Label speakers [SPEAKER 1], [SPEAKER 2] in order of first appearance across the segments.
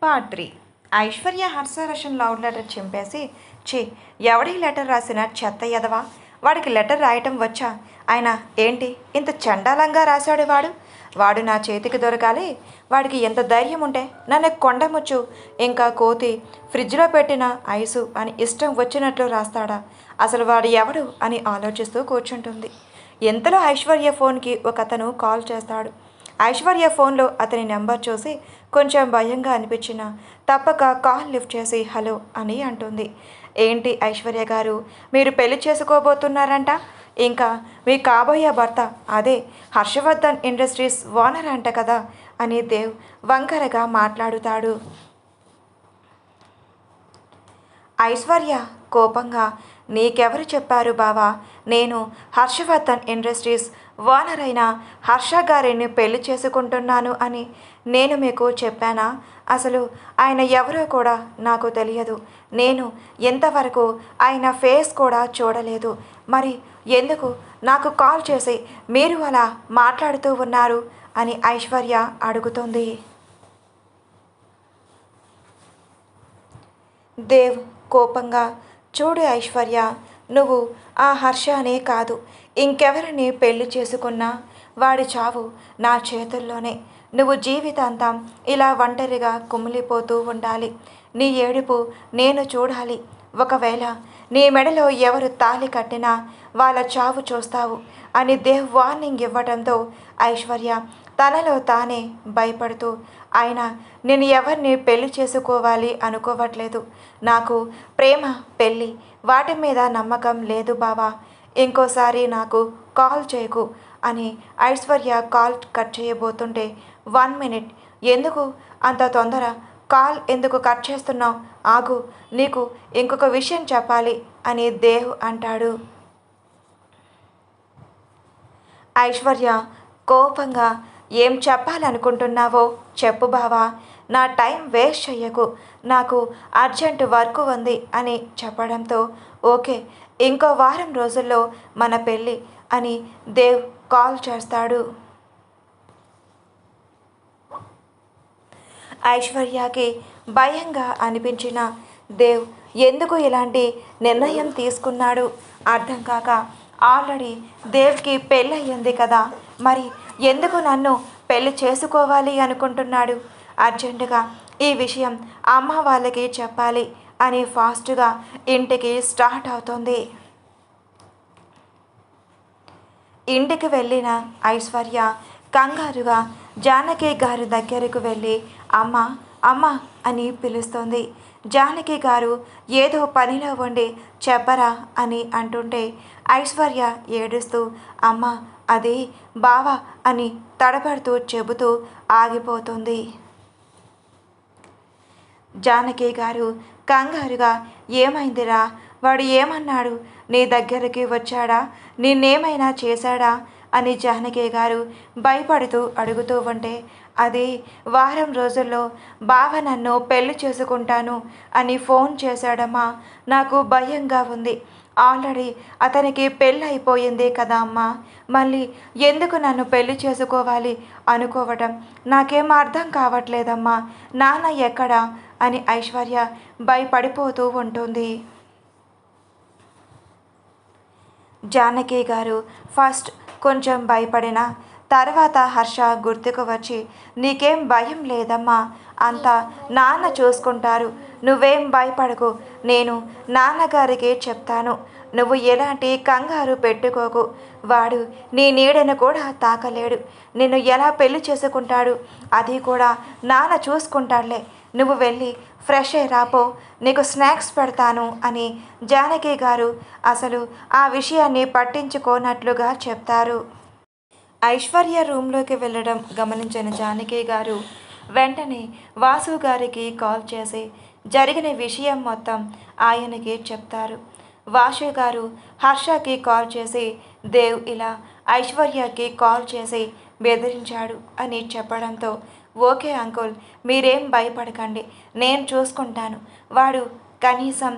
[SPEAKER 1] Part 3. Aishwarya హర్షరషన్ love letter చింపేసి, ఛీ, ఎవడి letter రాసిన చెత్త ఎదవా, వాడికి లెటర్ రాయటం వచ్చా, ఆయన ఏంటి ఇంత చండాలంగా రాశాడు, వాడు నా చేతికి దొరకాలి, వాడికి ఎంత ధైర్యం ఉంటే నన్ను కొండముచ్చు ఇంకా కోతి ఫ్రిడ్జ్లో పెట్టిన ఐసు అని ఇష్టం వచ్చినట్లు రాస్తాడా, అసలు వాడు ఎవడు అని ఆలోచిస్తూ కూర్చుంటుంది. ఎంతలో ఐశ్వర్య ఫోన్కి ఒక అతను కాల్ చేస్తాడు. ఐశ్వర్య ఫోన్లో అతని నెంబర్ చూసి కొంచెం భయంగా అనిపించిన తప్పక కాల్ లిఫ్ట్ చేసి హలో అని అంటుంది. ఏంటి ఐశ్వర్య గారు, మీరు పెళ్లి చేసుకోబోతున్నారంట, ఇంకా మీ కాబోయే భర్త అదే హర్షవర్ధన్ ఇండస్ట్రీస్ ఓనర్ అంట కదా అని దేవ్ వంకరగా మాట్లాడుతాడు. ఐశ్వర్య కోపంగా, నీకెవరు చెప్పారు బావా నేను హర్షవర్ధన్ ఇండస్ట్రీస్ ఓనర్ అయిన హర్ష గారిని పెళ్లి చేసుకుంటున్నాను అని? నేను మీకు చెప్పానా? అసలు ఆయన ఎవరో కూడా నాకు తెలియదు. నేను ఎంతవరకు ఆయన ఫేస్ కూడా చూడలేదు. మరి ఎందుకు నాకు కాల్ చేసి మీరు అలా మాట్లాడుతూ ఉన్నారు అని ఐశ్వర్య అడుగుతుంది. దేవ్ కోపంగా, చూడు ఐశ్వర్య, నువ్వు ఆ హర్ష అనే కాదు, ఇంకెవరిని పెళ్లి చేసుకున్నా వాడి చావు నా చేతుల్లోనే. నువ్వు జీవితాంతం ఇలా ఒంటరిగా కుమిలిపోతూ ఉండాలి. నీ ఏడుపు నేను చూడాలి. ఒకవేళ నీ మెడలో ఎవరు తాళి కట్టినా వాళ్ళ చావు చూస్తావు అని దేవ్ వార్నింగ్ ఇవ్వడంతో ఐశ్వర్య తనలో తానే భయపడుతూ, ఆయన నేను ఎవరిని పెళ్లి చేసుకోవాలి అనుకోవట్లేదు. నాకు ప్రేమ, పెళ్ళి వాటి మీద నమ్మకం లేదు బావా. ఇంకోసారి నాకు కాల్ చేయకు అని ఐశ్వర్య కాల్ కట్ చేయబోతుంటే, 1 మినిట్, ఎందుకు అంత తొందర, కాల్ ఎందుకు కట్ చేస్తున్నావు, ఆగు, నీకు ఇంకొక విషయం చెప్పాలి అని దేవ్ అంటాడు. ఐశ్వర్య కోపంగా, ఏం చెప్పాలనుకుంటున్నావో చెప్పు బావా, నా టైం వేస్ట్ చెయ్యకు, నాకు అర్జెంటు వర్క్ ఉంది అని చెప్పడంతో, ఓకే, ఇంకో వారం రోజుల్లో మన పెళ్ళి అని దేవ్ కాల్ చేస్తాడు. ఐశ్వర్యకి భయంగా అనిపించిన దేవ్ ఎందుకు ఇలాంటి నిర్ణయం తీసుకున్నాడు అర్థం కాక, ఆల్రెడీ దేవ్కి పెళ్ళయ్యింది కదా, మరి ఎందుకు నన్ను పెళ్లి చేసుకోవాలి అనుకుంటున్నాడు, అర్జెంటుగా ఈ విషయం అమ్మ వాళ్ళకి చెప్పాలి అని ఫాస్ట్గా ఇంటికి స్టార్ట్ అవుతుంది. ఇంటికి వెళ్ళిన ఐశ్వర్య కంగారుగా జానకి గారి దగ్గరకు వెళ్ళి అమ్మ అమ్మ అని పిలుస్తుంది. జానకి గారు ఏదో పనిలో ఉండి చెప్పరా అని అంటుంటే ఐశ్వర్య ఏడుస్తూ అమ్మ అది బావా అని తడబడుతూ చెబుతూ ఆగిపోతుంది. జానకి గారు కంగారుగా, ఏమైందిరా, వాడు ఏమన్నాడు, నీ దగ్గరికి వచ్చాడా, నిన్నేమైనా చేశాడా అని జానకి గారు భయపడుతూ అడుగుతూ ఉంటే, అది వారం రోజుల్లో బావ నన్ను పెళ్లి చేసుకుంటాను అని ఫోన్ చేశాడమ్మా, నాకు భయంగా ఉంది, ఆల్రెడీ అతనికి పెళ్ళి అయిపోయింది కదా అమ్మా, మళ్ళీ ఎందుకు నన్ను పెళ్లి చేసుకోవాలి అనుకోవటం నాకేం అర్థం కావట్లేదమ్మా, నాన్న ఎక్కడా అని ఐశ్వర్య భయపడిపోతూ ఉంటుంది. జానకి గారు ఫస్ట్ కొంచెం భయపడిన తర్వాత హర్ష గుర్తుకు వచ్చి, నీకేం భయం లేదమ్మా, అంతా నాన్న చూసుకుంటారు, నువ్వేం భయపడకు, నేను నాన్నగారికి చెప్తాను, నువ్వు ఎలాంటి కంగారు పెట్టుకోకు, వాడు నీ నీడను కూడా తాకలేడు, నిన్ను ఎలా పెళ్లి చేసుకుంటాడు అది కూడా నాన్న చూసుకుంటాడులే, నువ్వు వెళ్ళి ఫ్రెష్ అయి రాపో, నీకు స్నాక్స్ పెడతాను అని జానకి గారు అసలు ఆ విషయాన్ని పట్టించుకోనట్లుగా చెప్తారు. ఐశ్వర్య రూమ్లోకి వెళ్ళడం గమనించిన జానకి గారు వెంటనే వాసు గారికి కాల్ చేసి జరిగిన విషయం మొత్తం ఆయనకి చెప్తారు. వాసు గారు హర్షకి కాల్ చేసి దేవ్ ఇలా ఐశ్వర్యకి కాల్ చేసి బెదిరించాడు అని చెప్పడంతో, ఓకే అంకుల్, మీరేం భయపడకండి, నేను చూసుకుంటాను, వాడు కనీసం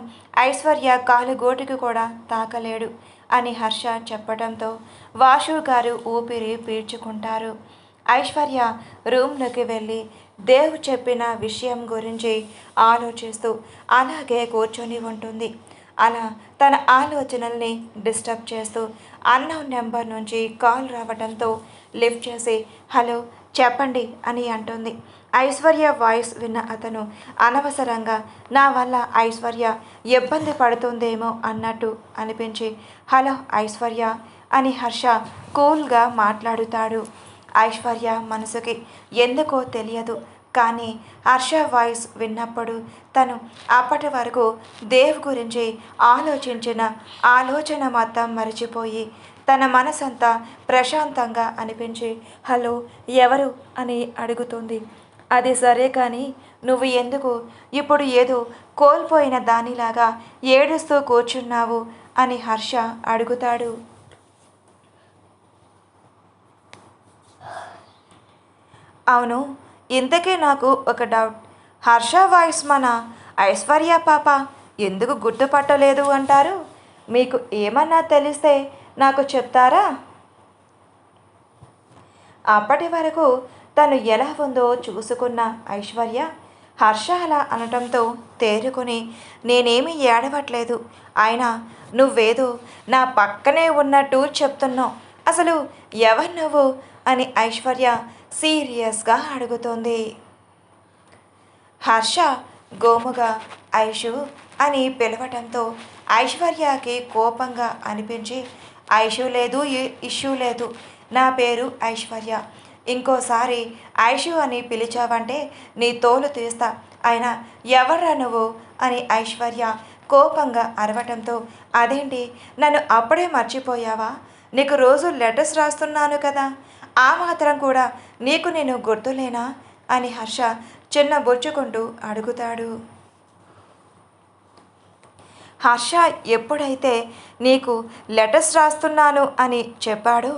[SPEAKER 1] ఐశ్వర్య కాలు గోటికి కూడా తాకలేడు అని హర్ష చెప్పడంతో వాసు గారు ఊపిరి పీల్చుకుంటారు. ఐశ్వర్య రూమ్లోకి వెళ్ళి దేవ్ చెప్పిన విషయం గురించి ఆలోచిస్తూ అలాగే కూర్చొని ఉంటుంది. అలా తన ఆలోచనల్ని డిస్టర్బ్ చేస్తూ అన్నోన్ నెంబర్ నుంచి కాల్ రావడంతో లిఫ్ట్ చేసి హలో చెప్పండి అని అంటుంది. ఐశ్వర్య వాయిస్ విన్న అతను అనవసరంగా నా వల్ల ఐశ్వర్య ఇబ్బంది పడుతుందేమో అన్నట్టు అనిపించి హలో ఐశ్వర్య అని హర్ష కూల్గా మాట్లాడుతాడు. ఐశ్వర్య మనసుకి ఎందుకో తెలియదు, కానీ హర్ష వాయిస్ విన్నప్పుడు తను అప్పటి వరకు దేవ్ గురించి ఆలోచించిన ఆలోచన మొత్తం మరిచిపోయి తన మనసంతా ప్రశాంతంగా అనిపించి హలో ఎవరు అని అడుగుతుంది. అది సరే కానీ నువ్వు ఎందుకు ఇప్పుడు ఏదో కోల్పోయిన దానిలాగా ఏడుస్తూ కూర్చున్నావు అని హర్ష అడుగుతాడు. అవును, ఇంతకీ నాకు ఒక డౌట్. హర్ష వాయిస్ మన ఐశ్వర్య పాప ఎందుకు గుర్తుపట్టలేదు అంటారు? మీకు ఏమన్నా తెలిస్తే నాకు చెప్తారా? అప్పటి వరకు తను ఎలా ఉందో చూసుకున్న ఐశ్వర్య హర్ష అలా అనటంతో తేరుకొని నేనేమీ ఏడవట్లేదు, అయినా నువ్వేదో నా పక్కనే ఉన్నట్టు చెప్తున్నావు, అసలు ఎవరు నువ్వు అని ఐశ్వర్య సీరియస్గా అడుగుతోంది. హర్ష గోముగా ఐషు అని పిలవటంతో ఐశ్వర్యకి కోపంగా అనిపించి ఐషు లేదు ఇష్యూ లేదు, నా పేరు ఐశ్వర్య, ఇంకోసారి ఐషు అని పిలిచావంటే నీ తోలు తీస్తా, అయినా ఎవర్రా నువ్వు అని ఐశ్వర్య కోపంగా అరవటంతో అదేంటి నన్ను అప్పుడే మర్చిపోయావా? నీకు రోజు లెటర్స్ రాస్తున్నాను కదా, ఆ మాత్రం కూడా నీకు నేను గుర్తులేనా అని హర్ష చిన్న బొచ్చుకుంటూ అడుగుతాడు. హర్ష ఎప్పుడైతే నీకు లెటర్స్ రాస్తున్నాను అని చెప్పాడో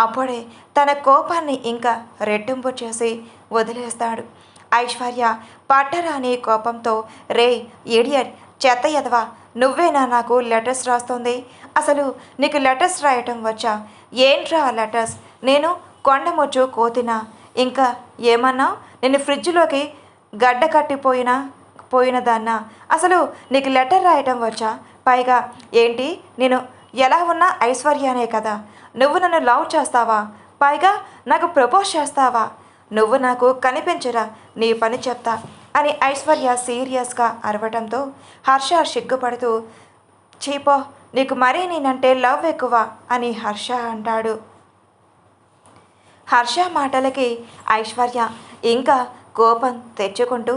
[SPEAKER 1] అప్పుడే తన కోపాన్ని ఇంకా రెట్టింపు చేసి వదిలేస్తాడు. ఐశ్వర్య పట్టరాని కోపంతో రే ఇడియట్ చెత్త ఎదవా, నువ్వేనా నాకు లెటర్స్ రాస్తుంది? అసలు నీకు లెటర్స్ రాయటం వచ్చా? ఏంట్రా లెటర్స్? నేను కొండముచ్చు కోతినా? ఇంకా ఏమన్నా నేను ఫ్రిడ్జ్లోకి గడ్డ పోయినదాన్నా? అసలు నీకు లెటర్ రాయటం వచ్చా? పైగా ఏంటి నేను ఎలా ఉన్నా ఐశ్వర్యనే కదా, నువ్వు నన్ను లవ్ చేస్తావా? పైగా నాకు ప్రపోజ్ చేస్తావా? నువ్వు నాకు కనిపించరా, నీ పని చెప్తా అని ఐశ్వర్య సీరియస్గా అరవటంతో హర్ష సిగ్గుపడుతూ చీపో, నీకు మరీ నేనంటే లవ్ ఎక్కువ అని హర్ష అంటాడు. హర్ష మాటలకి ఐశ్వర్య ఇంకా కోపం తెచ్చుకుంటూ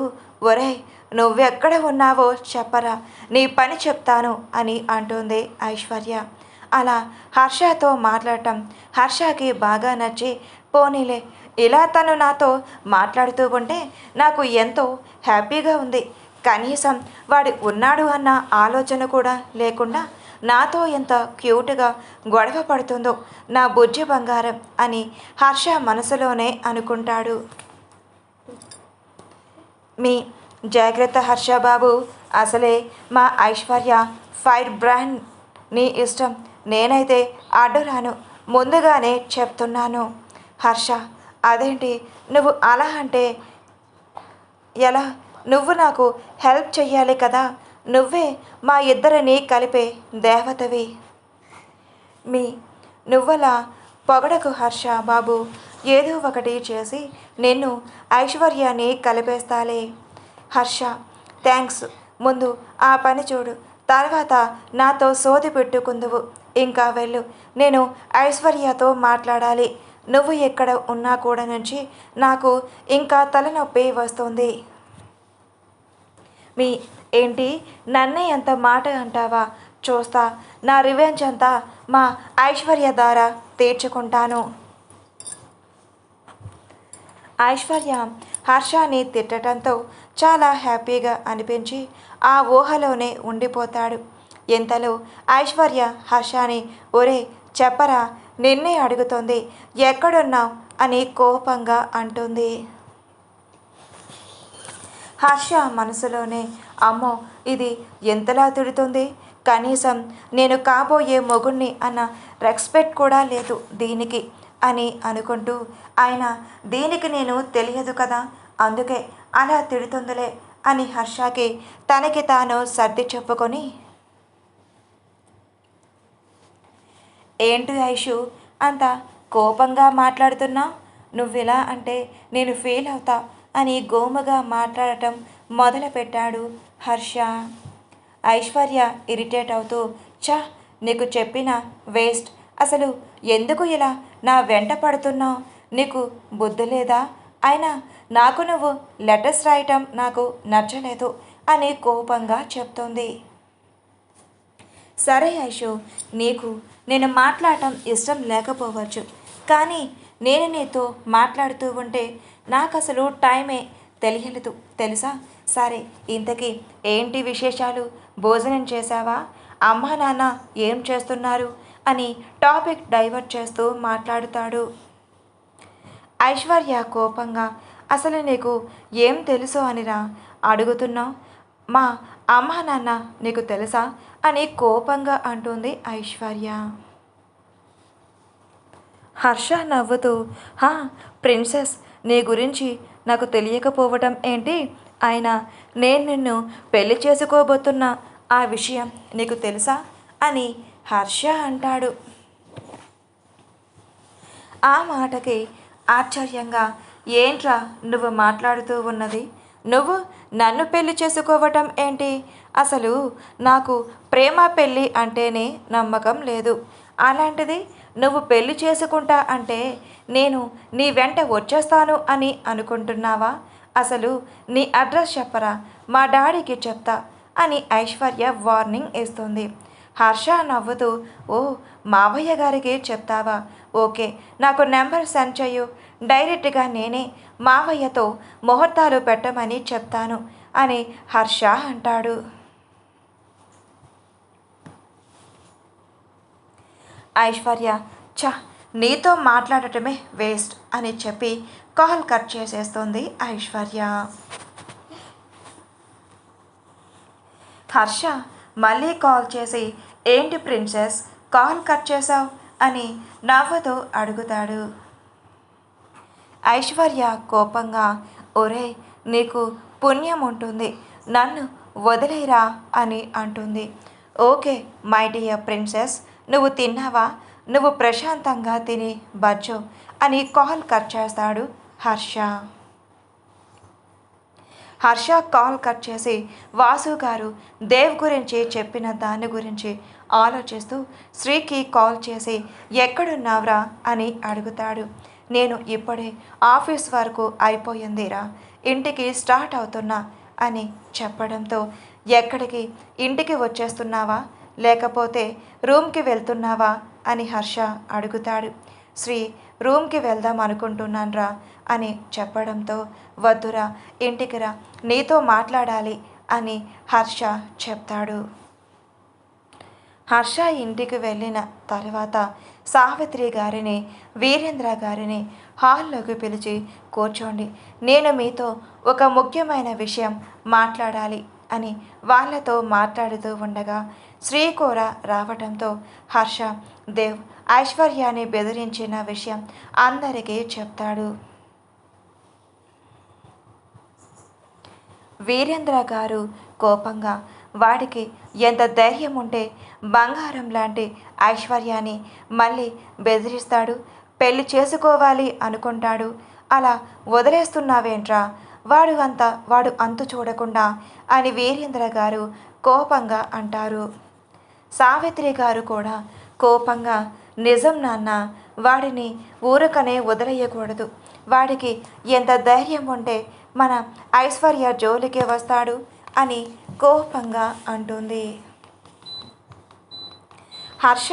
[SPEAKER 1] ఒరేయ్ నువ్వెక్కడ ఉన్నావో చెప్పరా, నీ పని చెప్తాను అని అంటుంది ఐశ్వర్య. అలా హర్షతో మాట్లాడటం హర్షకి బాగా నచ్చి పోనీలే ఇలా తను నాతో మాట్లాడుతూ ఉంటే నాకు ఎంతో హ్యాపీగా ఉంది, కనీసం వాడు ఉన్నాడు అన్న ఆలోచన కూడా లేకుండా నాతో ఎంత క్యూట్గా గొడవ పడుతుందో నా బుజ్జి బంగారం అని హర్ష మనసులోనే అనుకుంటాడు. మీ జాగ్రత్త హర్ష బాబు, అసలే మా ఐశ్వర్య ఫైర్ బ్రాండ్, నీ ఇష్టం, నేనైతే అడ్డురాను, ముందుగానే చెప్తున్నాను. హర్ష అదేంటి నువ్వు అలా అంటే ఎలా? నువ్వు నాకు హెల్ప్ చెయ్యాలి కదా, నువ్వే మా ఇద్దరిని కలిపే దేవతవి. నువ్వలా పొగడకు హర్ష బాబు, ఏదో ఒకటి చేసి నిన్ను ఐశ్వర్యాన్ని కలిపేస్తాలే. హర్ష థ్యాంక్స్, ముందు ఆ పని చూడు, తర్వాత నాతో సోది పెట్టుకుందువు. ఇంకా వెళ్ళు, నేను ఐశ్వర్యతో మాట్లాడాలి. నువ్వు ఎక్కడ ఉన్నా కూడా నుంచి నాకు ఇంకా తలనొప్పి వస్తుంది. ఏంటి నన్నే ఎంత మాట అంటావా? చూస్తా, నా రివెంజ్ అంతా మా ఐశ్వర్య ద్వారా తీర్చుకుంటాను. ఐశ్వర్య హర్షాన్ని తిట్టడంతో చాలా హ్యాపీగా అనిపించి ఆ ఊహలోనే ఉండిపోతాడు. ఇంతలో ఐశ్వర్య హర్షాని ఒరే చెప్పరా, నిన్నే అడుగుతుంది, ఎక్కడున్నావు అని కోపంగా అంటుంది. హర్ష మనసులోనే అమ్మో ఇది ఎంతలా తిడుతుంది, కనీసం నేను కాబోయే మొగుణ్ణి అన్న రెస్పెక్ట్ కూడా లేదు దీనికి అని అనుకుంటూ, ఆయన దీనికి నేను తెలియదు కదా, అందుకే అలా తిడుతుందిలే అని హర్షకి తనకి తాను సర్ది చెప్పుకొని, ఏంటి ఐషు అంత కోపంగా మాట్లాడుతున్నావు? నువ్విలా అంటే నేను ఫీల్ అవుతా అని గోముగా మాట్లాడటం మొదలుపెట్టాడు హర్ష. ఐశ్వర్య ఇరిటేట్ అవుతూ, చా నీకు చెప్పిన వేస్ట్, అసలు ఎందుకు ఇలా నా వెంట పడుతున్నావు? నీకు బుద్ధి లేదా? అయినా నాకు నువ్వు లెటర్స్ రాయటం నాకు నచ్చలేదు అని కోపంగా చెప్తోంది. సరే ఐషు, నీకు నేను మాట్లాడటం ఇష్టం లేకపోవచ్చు, కానీ నేను నీతో మాట్లాడుతూ ఉంటే నాకు అసలు టైమే తెలియలేదు తెలుసా? సరే, ఇంతకీ ఏంటి విశేషాలు? భోజనం చేశావా? అమ్మా నాన్న ఏం చేస్తున్నారు అని టాపిక్ డైవర్ట్ చేస్తూ మాట్లాడుతాడు. ఐశ్వర్య కోపంగా, అసలు నీకు ఏం తెలుసు అనిరా అడుగుతున్నావు? మా అమ్మా నాన్న నీకు తెలుసా అని కోపంగా అంటుంది ఐశ్వర్య. హర్ష నవ్వుతూ, హా ప్రిన్సెస్, నీ గురించి నాకు తెలియకపోవటం ఏంటి? అయినా నేను నిన్ను పెళ్లి చేసుకోబోతున్న ఆ విషయం నీకు తెలుసా అని హర్ష అంటాడు. ఆ మాటకి ఆశ్చర్యంగా, ఏంట్రా నువ్వు మాట్లాడుతూ ఉన్నది? నువ్వు నన్ను పెళ్లి చేసుకోవటం ఏంటి? అసలు నాకు ప్రేమ పెళ్ళి అంటేనే నమ్మకం లేదు. అలాంటిది నువ్వు పెళ్లి చేసుకుంటా అంటే నేను నీ వెంట వచ్చేస్తాను అని అనుకుంటున్నావా? అసలు నీ అడ్రస్ చెప్పరా, మా డాడీకి చెప్తా అని ఐశ్వర్య వార్నింగ్ ఇస్తుంది. హర్ష నవ్వుతూ, ఓ మావయ్య గారికి చెప్తావా? ఓకే, నాకు నెంబర్ సెండ్ చెయ్యు, డైరెక్ట్గా నేనే మావయ్యతో ముహూర్తాలు పెట్టమని చెప్తాను అని హర్ష అంటాడు. ఐశ్వర్య, చా నీతో మాట్లాడటమే వేస్ట్ అని చెప్పి కాల్ కట్ చేసేస్తుంది ఐశ్వర్య. హర్ష మళ్ళీ కాల్ చేసి, ఏంటి ప్రిన్సెస్ కాల్ కట్ చేసావు అని నవ్వుతూ అడుగుతాడు. ఐశ్వర్య కోపంగా, ఒరే నీకు పుణ్యం ఉంటుంది, నన్ను వదిలేరా అని అంటుంది. ఓకే మై డియర్ ప్రిన్సెస్, నువ్వు తిన్నావా? నువ్వు ప్రశాంతంగా తిని బజ్జో అని కాల్ కట్ చేస్తాడు హర్ష. హర్ష కాల్ కట్ చేసి వాసు గారు దేవ్ గురించి చెప్పిన దాని గురించి ఆలోచిస్తూ శ్రీకి కాల్ చేసి, ఎక్కడున్నావురా అని అడుగుతాడు. నేను ఇప్పుడే ఆఫీస్ వరకు అయిపోయిందిరా, ఇంటికి స్టార్ట్ అవుతున్నా అని చెప్పడంతో, ఎక్కడికి? ఇంటికి వచ్చేస్తున్నావా లేకపోతే రూమ్కి వెళ్తున్నావా అని హర్ష అడుగుతాడు. శ్రీ, రూమ్కి వెళ్దాం అనుకుంటున్నాన్రా అని చెప్పడంతో, వద్దురా ఇంటికి రా, నీతో మాట్లాడాలి అని హర్ష చెప్తాడు. హర్ష ఇంటికి వెళ్ళిన తర్వాత సావిత్రి గారిని, వీరేంద్ర గారిని హాల్లోకి పిలిచి, కూర్చోండి, నేను మీతో ఒక ముఖ్యమైన విషయం మాట్లాడాలి అని వాళ్ళతో మాట్లాడుతూ ఉండగా శ్రీ కూడా రావడంతో హర్ష దేవ్ ఐశ్వర్యాన్ని బెదిరించిన విషయం అందరికీ చెప్తాడు. వీరేంద్ర గారు కోపంగా, వాడికి ఎంత ధైర్యం ఉంటే బంగారం లాంటి ఐశ్వర్యాన్ని మళ్ళీ బెదిరిస్తాడు, పెళ్లి చేసుకోవాలి అనుకుంటాడు, అలా వదిలేస్తున్నావేంట్రా, వాడు అంతు చూడకుండా అని వీరేంద్ర గారు కోపంగా అంటారు. సావిత్రి గారు కూడా కోపంగా, నిజం నాన్న, వాడిని ఊరకనే వదిలేయకూడదు, వాడికి ఎంత ధైర్యం ఉంటే మన ఐశ్వర్య జోలికి వస్తాడు అని కోపంగా అంటుంది. హర్ష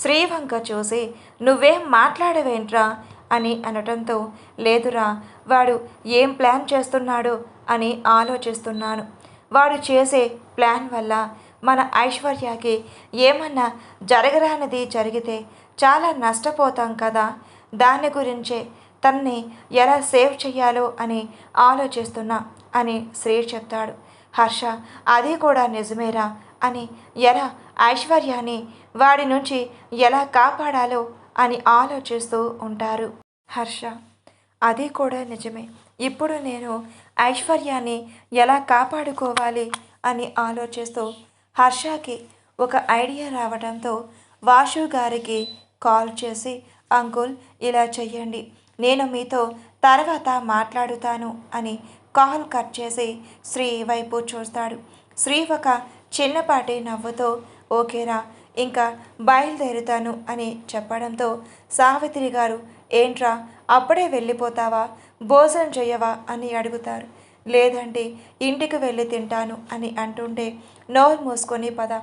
[SPEAKER 1] శ్రీవంక చూసి, నువ్వేం మాట్లాడవేంట్రా అని అనటంతో, లేదురా, వాడు ఏం ప్లాన్ చేస్తున్నాడో అని ఆలోచిస్తున్నాను, వాడు చేసే ప్లాన్ వల్ల మన ఐశ్వర్యకి ఏమన్నా జరగరానిది జరిగితే చాలా నష్టపోతాం కదా, దాని గురించే తనని ఎలా సేవ్ చేయాలో అని ఆలోచిస్తున్నా అని శ్రీ చెప్తాడు. హర్ష, అది కూడా నిజమేరా అని, ఎలా ఐశ్వర్యాన్ని వాడి నుంచి ఎలా కాపాడాలో అని ఆలోచిస్తూ ఉంటారు. హర్ష, అది కూడా నిజమే, ఇప్పుడు నేను ఐశ్వర్యాన్ని ఎలా కాపాడుకోవాలి అని ఆలోచిస్తూ హర్షకి ఒక ఐడియా రావడంతో వాసు గారికి కాల్ చేసి, అంకుల్ ఇలా చెయ్యండి, నేను మీతో తర్వాత మాట్లాడుతాను అని కాల్ కట్ చేసి శ్రీ వైపు చూస్తాడు. శ్రీ ఒక చిన్నపాటి నవ్వుతో ఓకేరా, ఇంకా బయలుదేరుతాను అని చెప్పడంతో సావిత్రి గారు ఏంట్రా అప్పుడే వెళ్ళిపోతావా, భోజనం చేయవా అని అడుగుతారు. లేదంటే ఇంటికి వెళ్ళి తింటాను అని అంటుంటే నోరు మూసుకొని పద,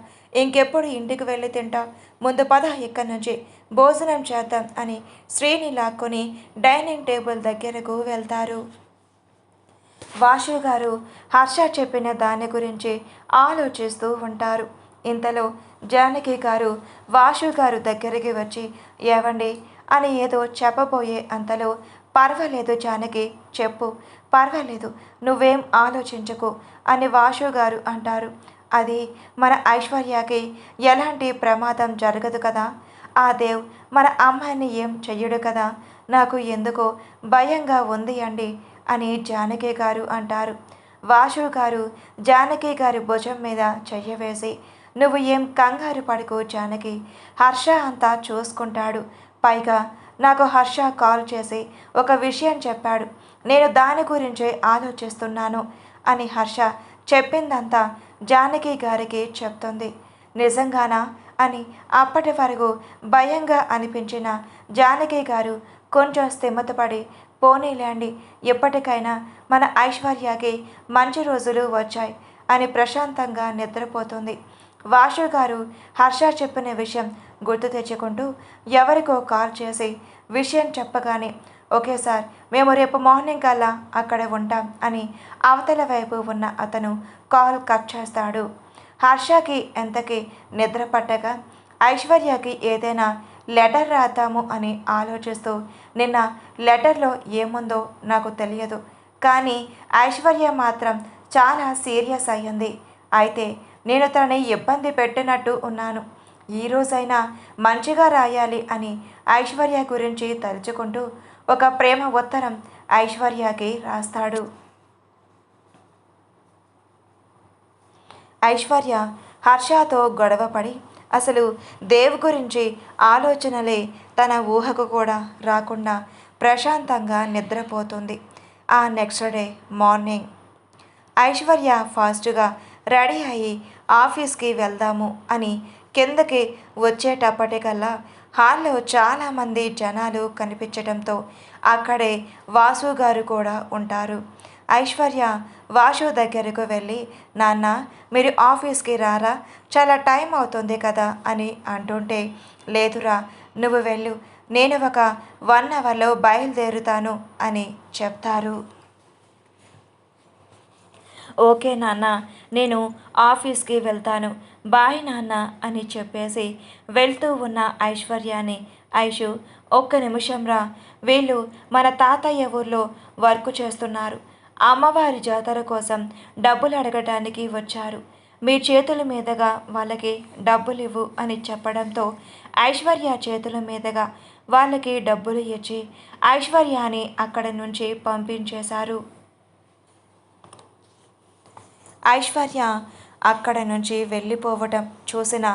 [SPEAKER 1] ఇంకెప్పుడు ఇంటికి వెళ్ళి తింటా, ముందు పద ఇక్కడి నుంచి భోజనం చేద్దాం అని శ్రీని లాక్కొని డైనింగ్ టేబుల్ దగ్గరకు వెళ్తారు. వాసు గారు హర్ష చెప్పిన దాని గురించి ఆలోచిస్తూ ఉంటారు. ఇంతలో జానకి గారు వాసు గారు దగ్గరికి వచ్చి ఏవండి అని ఏదో చెప్పబోయే అంతలో పర్వాలేదు జానకి, చెప్పు, పర్వాలేదు, నువ్వేం ఆలోచించకు అని వాసు గారు అంటారు. అది మన ఐశ్వర్యకి ఎలాంటి ప్రమాదం జరగదు కదా, ఆ దేవ్ మన అమ్మాయిని ఏం చెయ్యడు కదా, నాకు ఎందుకో భయంగా ఉంది అండి అని జానకి గారు అంటారు. వాసు గారు జానకి గారి భుజం మీద చెయ్య వేసి నువ్వు ఏం కంగారు పడుకో జానకి, హర్ష అంతా చూసుకుంటాడు, పైగా నాకు హర్ష కాల్ చేసి ఒక విషయం చెప్పాడు, నేను దాని గురించే ఆలోచిస్తున్నాను అని హర్ష చెప్పిందంతా జానకి గారికి చెప్తుంది. నిజంగానా అని అప్పటి వరకు భయంగా అనిపించిన జానకి గారు కొంచెం స్థిమితపడి పోనీలేండి, ఎప్పటికైనా మన ఐశ్వర్యకి మంచి రోజులు వచ్చాయి అని ప్రశాంతంగా నిద్రపోతుంది. వాసు గారు హర్ష చెప్పిన విషయం గుర్తు తెచ్చుకుంటూ ఎవరికో కాల్ చేసి విషయం చెప్పగానే ఓకే సార్, మేము రేపు మార్నింగ్ కల్లా అక్కడ ఉంటాం అని అవతల వైపు ఉన్న అతను కాల్ కట్ చేస్తాడు. హర్షకి ఎంతకీ నిద్ర పట్టక ఐశ్వర్యకి ఏదైనా లెటర్ రాద్దాము అని ఆలోచిస్తూ నిన్న లెటర్లో ఏముందో నాకు తెలియదు, కానీ ఐశ్వర్య మాత్రం చాలా సీరియస్ అయ్యింది, అయితే నేను తనని ఇబ్బంది పెట్టినట్టు ఉన్నాను, ఈరోజైనా మంచిగా రాయాలి అని ఐశ్వర్య గురించి తలుచుకుంటూ ఒక ప్రేమ ఉత్తరం ఐశ్వర్యకి రాస్తాడు. ఐశ్వర్య హర్షతో గొడవపడి అసలు దేవ్ గురించి ఆలోచనలే తన ఊహకు కూడా రాకుండా ప్రశాంతంగా నిద్రపోతుంది. ఆ నెక్స్ట్ డే మార్నింగ్ ఐశ్వర్య ఫాస్ట్గా రెడీ అయ్యి ఆఫీస్కి వెళ్దాము అని కిందకి వచ్చేటప్పటికల్లా హాల్లో చాలామంది జనాలు కనిపించడంతో అక్కడే వాసు గారు కూడా ఉంటారు. ఐశ్వర్య వాసు దగ్గరకు వెళ్ళి నాన్న మీరు ఆఫీస్కి రారా, చాలా టైం అవుతుంది కదా అని అంటుంటే లేదురా నువ్వు వెళ్ళు, నేను ఒక 1 అవర్లో బయలుదేరుతాను అని చెప్తారు. ఓకే నాన్న, నేను ఆఫీస్కి వెళ్తాను, బాయ్ నాన్న అని చెప్పేసి వెళ్తూ ఉన్న ఐశ్వర్యాని ఐషు ఒక్క నిమిషం రా, వీళ్ళు మన తాతయ్య ఊర్లో వర్క్ చేస్తున్నారు, అమ్మవారి జాతర కోసం డబ్బులు అడగటానికి వచ్చారు, మీ చేతుల మీదుగా వాళ్ళకి డబ్బులు ఇవ్వు అని చెప్పడంతో ఐశ్వర్య చేతుల మీదుగా వాళ్ళకి డబ్బులు ఇచ్చి ఐశ్వర్యాని అక్కడి నుంచి పంపించేశారు. ఐశ్వర్య అక్కడ నుంచి వెళ్ళిపోవటం చూసిన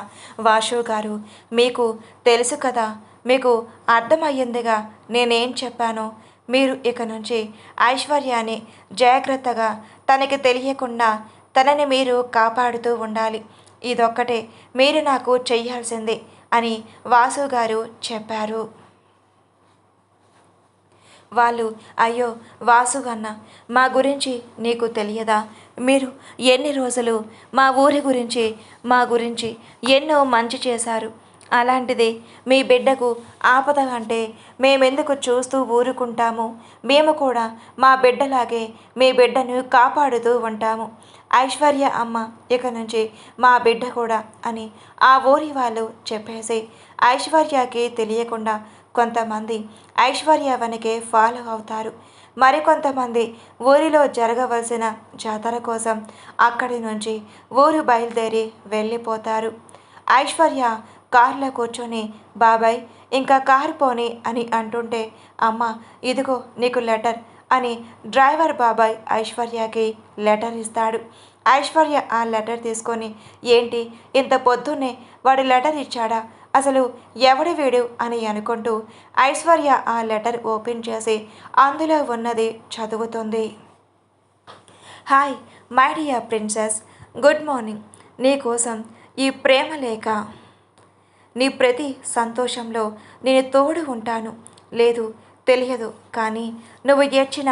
[SPEAKER 1] వాసు గారు మీకు తెలుసు కదా, మీకు అర్థమయ్యిందిగా నేనేం చెప్పానో, మీరు ఇక నుంచి ఐశ్వర్యాన్ని జాగ్రత్తగా తనకి తెలియకుండా తనని మీరు కాపాడుతూ ఉండాలి, ఇదొక్కటే మీరు నాకు చెయ్యాల్సింది అని వాసు గారు చెప్పారు. వాళ్ళు అయ్యో వాసు అన్న మా గురించి నీకు తెలియదా, మీరు ఎన్ని రోజులు మా ఊరి గురించి మా గురించి ఎన్నో మంచి చేశారు, అలాంటిది మీ బిడ్డకు ఆపద అంటే మేమెందుకు చూస్తూ ఊరుకుంటాము, మేము కూడా మా బిడ్డలాగే మీ బిడ్డను కాపాడుతూ ఉంటాము, ఐశ్వర్య అమ్మ ఇక నుంచి మా బిడ్డ కూడా అని ఆ ఊరి వాళ్ళు చెప్పేసి ఐశ్వర్యకి తెలియకుండా కొంతమంది ఐశ్వర్య వెనకే ఫాలో అవుతారు, మరికొంతమంది ఊరిలో జరగవలసిన జాతర కోసం అక్కడి నుంచి ఊరు బయలుదేరి వెళ్ళిపోతారు. ఐశ్వర్య కారులో కూర్చొని బాబాయ్ ఇంకా కారు పోని అని అంటుంటే అమ్మ ఇదిగో నీకు లెటర్ అని డ్రైవర్ బాబాయ్ ఐశ్వర్యకి లెటర్ ఇస్తాడు. ఐశ్వర్య ఆ లెటర్ తీసుకొని ఏంటి ఇంత పొద్దున్నే వాడు లెటర్ ఇచ్చాడా, అసలు ఎవడు వీడు అని అనుకుంటూ ఐశ్వర్య ఆ లెటర్ ఓపెన్ చేసి అందులో ఉన్నది చదువుతుంది. Hi my dear princess, good morning. నీకోసం ఈ ప్రేమ లేఖ. నీ ప్రతి సంతోషంలో నేను తోడు ఉంటాను. లేదు తెలియదు, కానీ నువ్వు ఏడ్చిన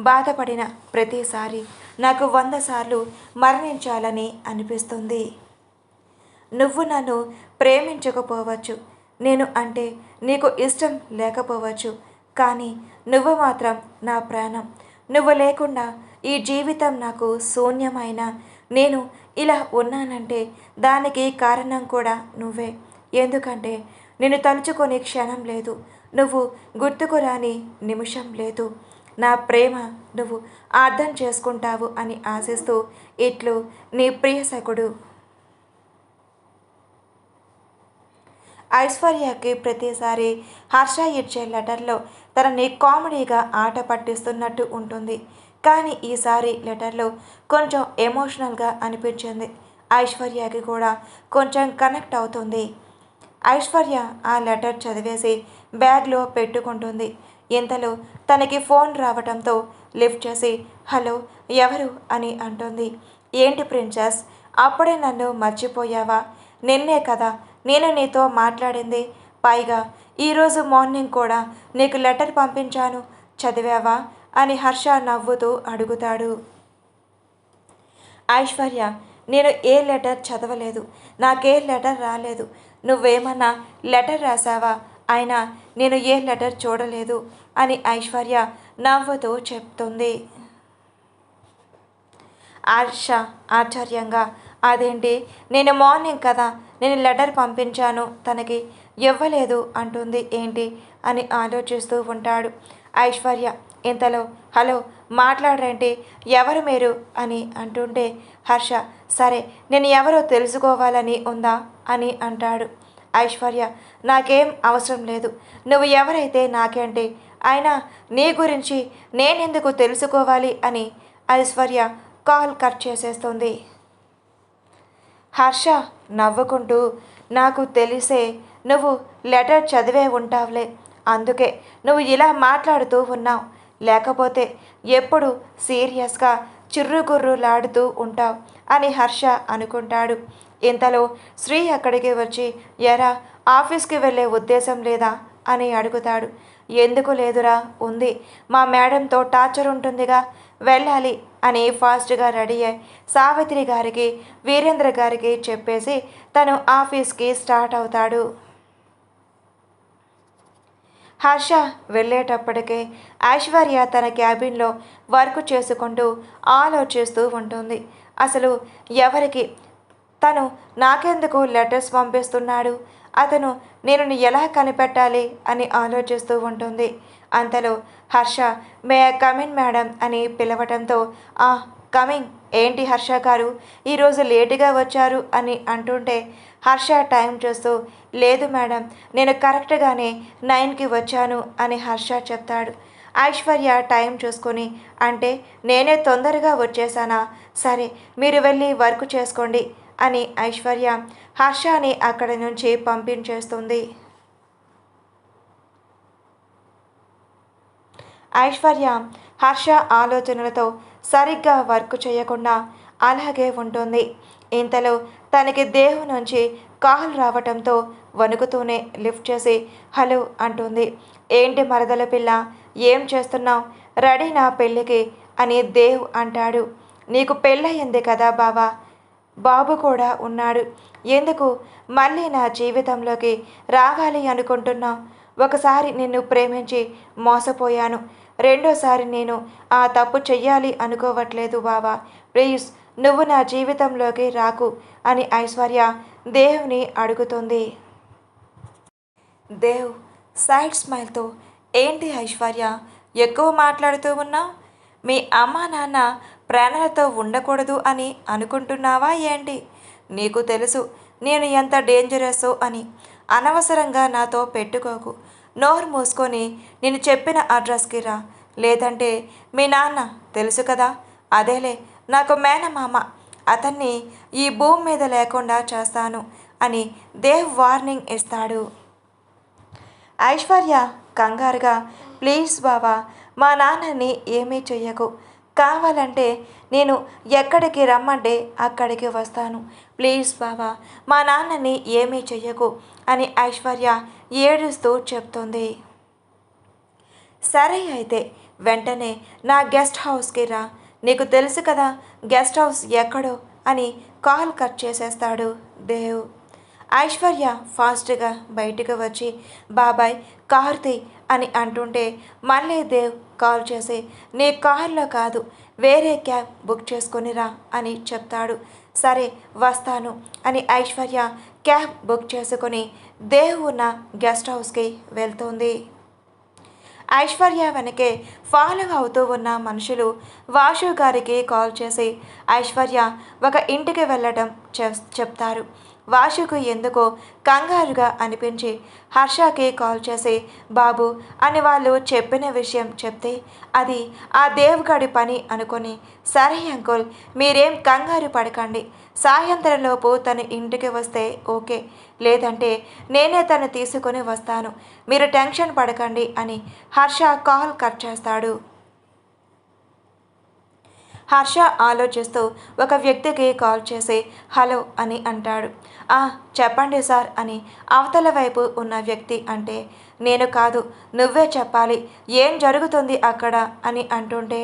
[SPEAKER 1] బాధపడిన ప్రతిసారి నాకు 100 సార్లు మరణించాలని అనిపిస్తుంది. నువ్వు నన్ను ప్రేమించకపోవచ్చు, నేను అంటే నీకు ఇష్టం లేకపోవచ్చు, కానీ నువ్వు మాత్రం నా ప్రాణం. నువ్వు లేకుండా ఈ జీవితం నాకు శూన్యమైన నేను ఇలా ఉన్నానంటే దానికి కారణం కూడా నువ్వే. ఎందుకంటే నేను తలుచుకొని క్షణం లేదు, నువ్వు గుర్తుకు రాని నిమిషం లేదు. నా ప్రేమ నువ్వు అర్థం చేసుకుంటావు అని ఆశిస్తూ ఇట్లు నీ ప్రియసకుడు. ఐశ్వర్యకి ప్రతిసారి హర్ష ఇచ్చే లెటర్లో తనని కామెడీగా ఆట పట్టిస్తున్నట్టు ఉంటుంది, కానీ ఈసారి లెటర్లో కొంచెం ఎమోషనల్గా అనిపించింది. ఐశ్వర్యకి కూడా కొంచెం కనెక్ట్ అవుతుంది. ఐశ్వర్య ఆ లెటర్ చదివేసి బ్యాగ్లో పెట్టుకుంటుంది. ఇంతలో తనకి ఫోన్ రావడంతో లిఫ్ట్ చేసి హలో ఎవరు అని అంటుంది. ఏంటి ప్రిన్సెస్, అప్పుడే నన్ను మర్చిపోయావా? నిన్నే కదా నేను నీతో మాట్లాడింది. పైగా ఈరోజు మార్నింగ్ కూడా నీకు లెటర్ పంపించాను, చదివావా అని హర్ష నవ్వుతూ అడుగుతాడు. ఐశ్వర్య, నేను ఏ లెటర్ చదవలేదు, నాకే లెటర్ రాలేదు. నువ్వేమన్నా లెటర్ రాసావా? అయినా నేను ఏ లెటర్ చూడలేదు అని ఐశ్వర్య నవ్వుతూ చెప్తుంది. హర్ష ఆశ్చర్యంగా అదేంటి, నేను మార్నింగ్ కదా నేను లెటర్ పంపించాను, తనకి ఇవ్వలేదు అంటుంది ఏంటి అని ఆలోచిస్తూ ఉంటాడు. ఐశ్వర్య ఇంతలో హలో మాట్లాడరేంటి, ఎవరు మీరు అని అంటుంటే హర్ష సరే నేను ఎవరో తెలుసుకోవాలని ఉందా అని అంటాడు. ఐశ్వర్య నాకేం అవసరం లేదు, నువ్వు ఎవరైతే నాకేంటి, అయినా నీ గురించి నేనెందుకు తెలుసుకోవాలి అని ఐశ్వర్య కాల్ కట్ చేసేస్తుంది. హర్ష నవ్వుకుంటూ నాకు తెలిసే నువ్వు లెటర్ చదివే ఉంటావులే, అందుకే నువ్వు ఇలా మాట్లాడుతూ ఉన్నావు, లేకపోతే ఎప్పుడు సీరియస్గా చిర్రుగుర్రులాడుతూ ఉంటావు అని హర్ష అనుకుంటాడు. ఇంతలో శ్రీ అక్కడికి వచ్చి ఎరా ఆఫీస్కి వెళ్ళే ఉద్దేశం లేదా అని అడుగుతాడు. ఎందుకు లేదురా, ఉంది, మా మేడంతో టార్చర్ ఉంటుందిగా, వెళ్ళాలి అని ఫాస్ట్గా రెడీ అయ్యి సావిత్రి గారికి వీరేంద్ర గారికి చెప్పేసి తను ఆఫీస్కి స్టార్ట్ అవుతాడు. హర్ష వెళ్ళేటప్పటికే ఐశ్వర్య తన క్యాబిన్లో వర్క్ చేసుకుంటూ ఆలోచిస్తూ ఉంటుంది. అసలు ఎవరికి తను నాకెందుకు లెటర్స్ పంపిస్తున్నాడు, అతను నేను ఎలా కనిపెట్టాలి అని ఆలోచిస్తూ ఉంటుంది. అంతలో హర్ష మే కమిన్ మేడం అని పిలవటంతో కమింగ్. ఏంటి హర్ష గారు ఈరోజు లేటుగా వచ్చారు అని అంటుంటే హర్ష టైం చూస్తూ లేదు మేడం నేను కరెక్ట్గానే 9కి వచ్చాను అని హర్ష చెప్తాడు. ఐశ్వర్య టైం చూసుకొని అంటే నేనే తొందరగా వచ్చేసానా, సరే మీరు వెళ్ళి వర్క్ చేసుకోండి అని ఐశ్వర్య హర్షని అక్కడి నుంచి పంపించేస్తుంది. ఐశ్వర్య హర్ష ఆలోచనలతో సరిగ్గా వర్క్ చేయకుండా అలాగే ఉంటుంది. ఇంతలో తనకి దేహు నుంచి కాల్ రావటంతో వణుకుతూనే లిఫ్ట్ చేసి హలో అంటుంది. ఏంటి మరదల పిల్ల, ఏం చేస్తున్నావు, రెడీనా పెళ్ళికి అని దేవ్ అంటాడు. నీకు పెళ్ళయింది కదా బావా, బాబు కూడా ఉన్నాడు, ఎందుకు మళ్ళీ నా జీవితంలోకి రావాలి అనుకుంటున్నావు? ఒకసారి నిన్ను ప్రేమించి మోసపోయాను, రెండోసారి నేను ఆ తప్పు చెయ్యాలి అనుకోవట్లేదు బావా, ప్లీజ్ నువ్వు నా జీవితంలోకి రాకు అని ఐశ్వర్య దేవుని అడుగుతుంది. దేవ్ సైడ్ స్మైల్తో ఏంటి ఐశ్వర్య ఎక్కువ మాట్లాడుతూ ఉన్నావు, మీ అమ్మా నాన్న ప్రాణాలతో ఉండకూడదు అని అనుకుంటున్నావా ఏంటి? నీకు తెలుసు నేను ఎంత డేంజరస్సో అని, అనవసరంగా నాతో పెట్టుకోకు, నోరు మూసుకొని నేను చెప్పిన అడ్రస్కి రా, లేదంటే మీ నాన్న తెలుసు కదా, అదేలే నాకు మేనమామ, అతన్ని ఈ భూమి మీద లేకుండా చేస్తాను అని దేవ్ వార్నింగ్ ఇస్తాడు. ఐశ్వర్య కంగారుగా, ప్లీజ్ బావా, మా నాన్నని ఏమీ చెయ్యకు, కావాలంటే నేను ఎక్కడికి రమ్మంటే అక్కడికి వస్తాను, ప్లీజ్ బావా, మా నాన్నని ఏమీ చెయ్యకు అని ఐశ్వర్య ఏడుస్తూ చెప్తుంది. సరే అయితే వెంటనే నా గెస్ట్ హౌస్కి రా, నీకు తెలుసు కదా గెస్ట్ హౌస్ ఎక్కడో అని కాల్ కట్ చేసేస్తాడు దేవ్. ఐశ్వర్య ఫాస్ట్గా బయటికి వచ్చి బాబాయ్ కార్తీ అని అంటుంటే మళ్ళీ దేవ్ కాల్ చేసి నీ కార్లో కాదు వేరే క్యాబ్ బుక్ చేసుకొనిరా అని చెప్తాడు. సరే వస్తాను అని ఐశ్వర్య క్యాబ్ బుక్ చేసుకొని దేవ్ ఉన్న గెస్ట్ హౌస్కి వెళ్తుంది. ఐశ్వర్య వెనకే ఫాలో అవుతూ ఉన్న మనుషులు వాసు గారికి కాల్ చేసి ఐశ్వర్య ఒక ఇంటికి వెళ్ళటం చెప్తారు. వాసుకు ఎందుకో కంగారుగా అనిపించి హర్షకి కాల్ చేసి బాబు అని వాళ్ళు చెప్పిన విషయం చెప్తే అది ఆ దేవుగాడి పని అనుకొని సరే అంకుల్ మీరేం కంగారు పడకండి, సాయంత్రంలోపు తను ఇంటికి వస్తే ఓకే, లేదంటే నేనే తను తీసుకొని వస్తాను, మీరు టెన్షన్ పడకండి అని హర్ష కాల్ కట్ చేస్తాడు. హర్ష ఆలోచిస్తూ ఒక వ్యక్తికి కాల్ చేసి హలో అని అంటాడు. చెప్పండి సార్ అని అవతల వైపు ఉన్న వ్యక్తి అంటే నేను కాదు నువ్వే చెప్పాలి, ఏం జరుగుతుంది అక్కడ అని అంటుంటే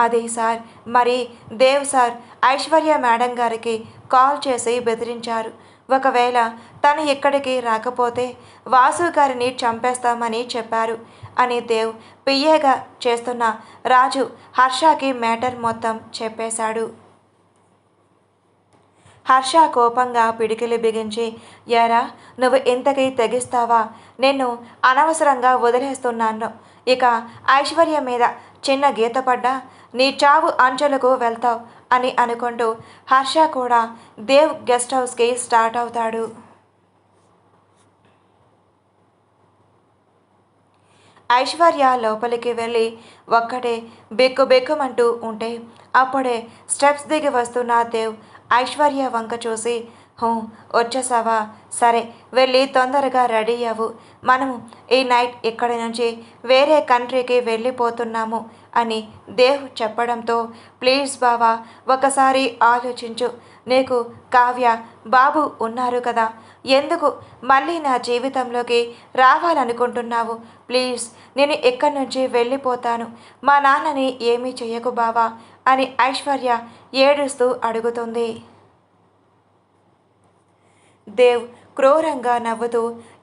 [SPEAKER 1] అది సార్ మరి దేవ్ సార్ ఐశ్వర్య మేడం గారికి కాల్ చేసి బెదిరించారు, ఒకవేళ తను ఇక్కడికి రాకపోతే వాసు గారిని చంపేస్తామని చెప్పారు అని దేవ్ పిఏగా చేస్తున్న రాజు హర్షకి మ్యాటర్ మొత్తం చెప్పేశాడు. హర్ష కోపంగా పిడికిలి బిగించి యారా నువ్వు ఇంతకీ తెగిస్తావా, నేను అనవసరంగా వదిలేస్తున్నాను, ఇక ఐశ్వర్య మీద చిన్న గీత పడ్డా నీ చావు అంచెలకు వెళ్తావు అని అనుకుంటూ హర్ష కూడా దేవ్ గెస్ట్ హౌస్కి స్టార్ట్ అవుతాడు. ఐశ్వర్య లోపలికి వెళ్ళి ఒక్కటే బెక్కుబెక్కుమంటూ ఉంటే అప్పుడే స్టెప్స్ దిగి వస్తున్న దేవ్ ఐశ్వర్య వంక చూసి వచ్చేసావా, సరే వెళ్ళి తొందరగా రెడీ అవ్వు, మనము ఈ నైట్ ఇక్కడి నుంచి వేరే కంట్రీకి వెళ్ళిపోతున్నాము అని దేవ్ చెప్పడంతో ప్లీజ్ బావా ఒకసారి ఆలోచించు, నీకు కావ్య బాబు ఉన్నారు కదా, ఎందుకు మళ్ళీ నా జీవితంలోకి రావాలనుకుంటున్నావు, ప్లీజ్ నేను ఇక్కడి నుంచి వెళ్ళిపోతాను, మా నాన్నని ఏమీ చెయ్యకు బావా అని ఐశ్వర్య ఏడుస్తూ అడుగుతుంది. దేవ్ క్రూరంగా నవ్వుతూ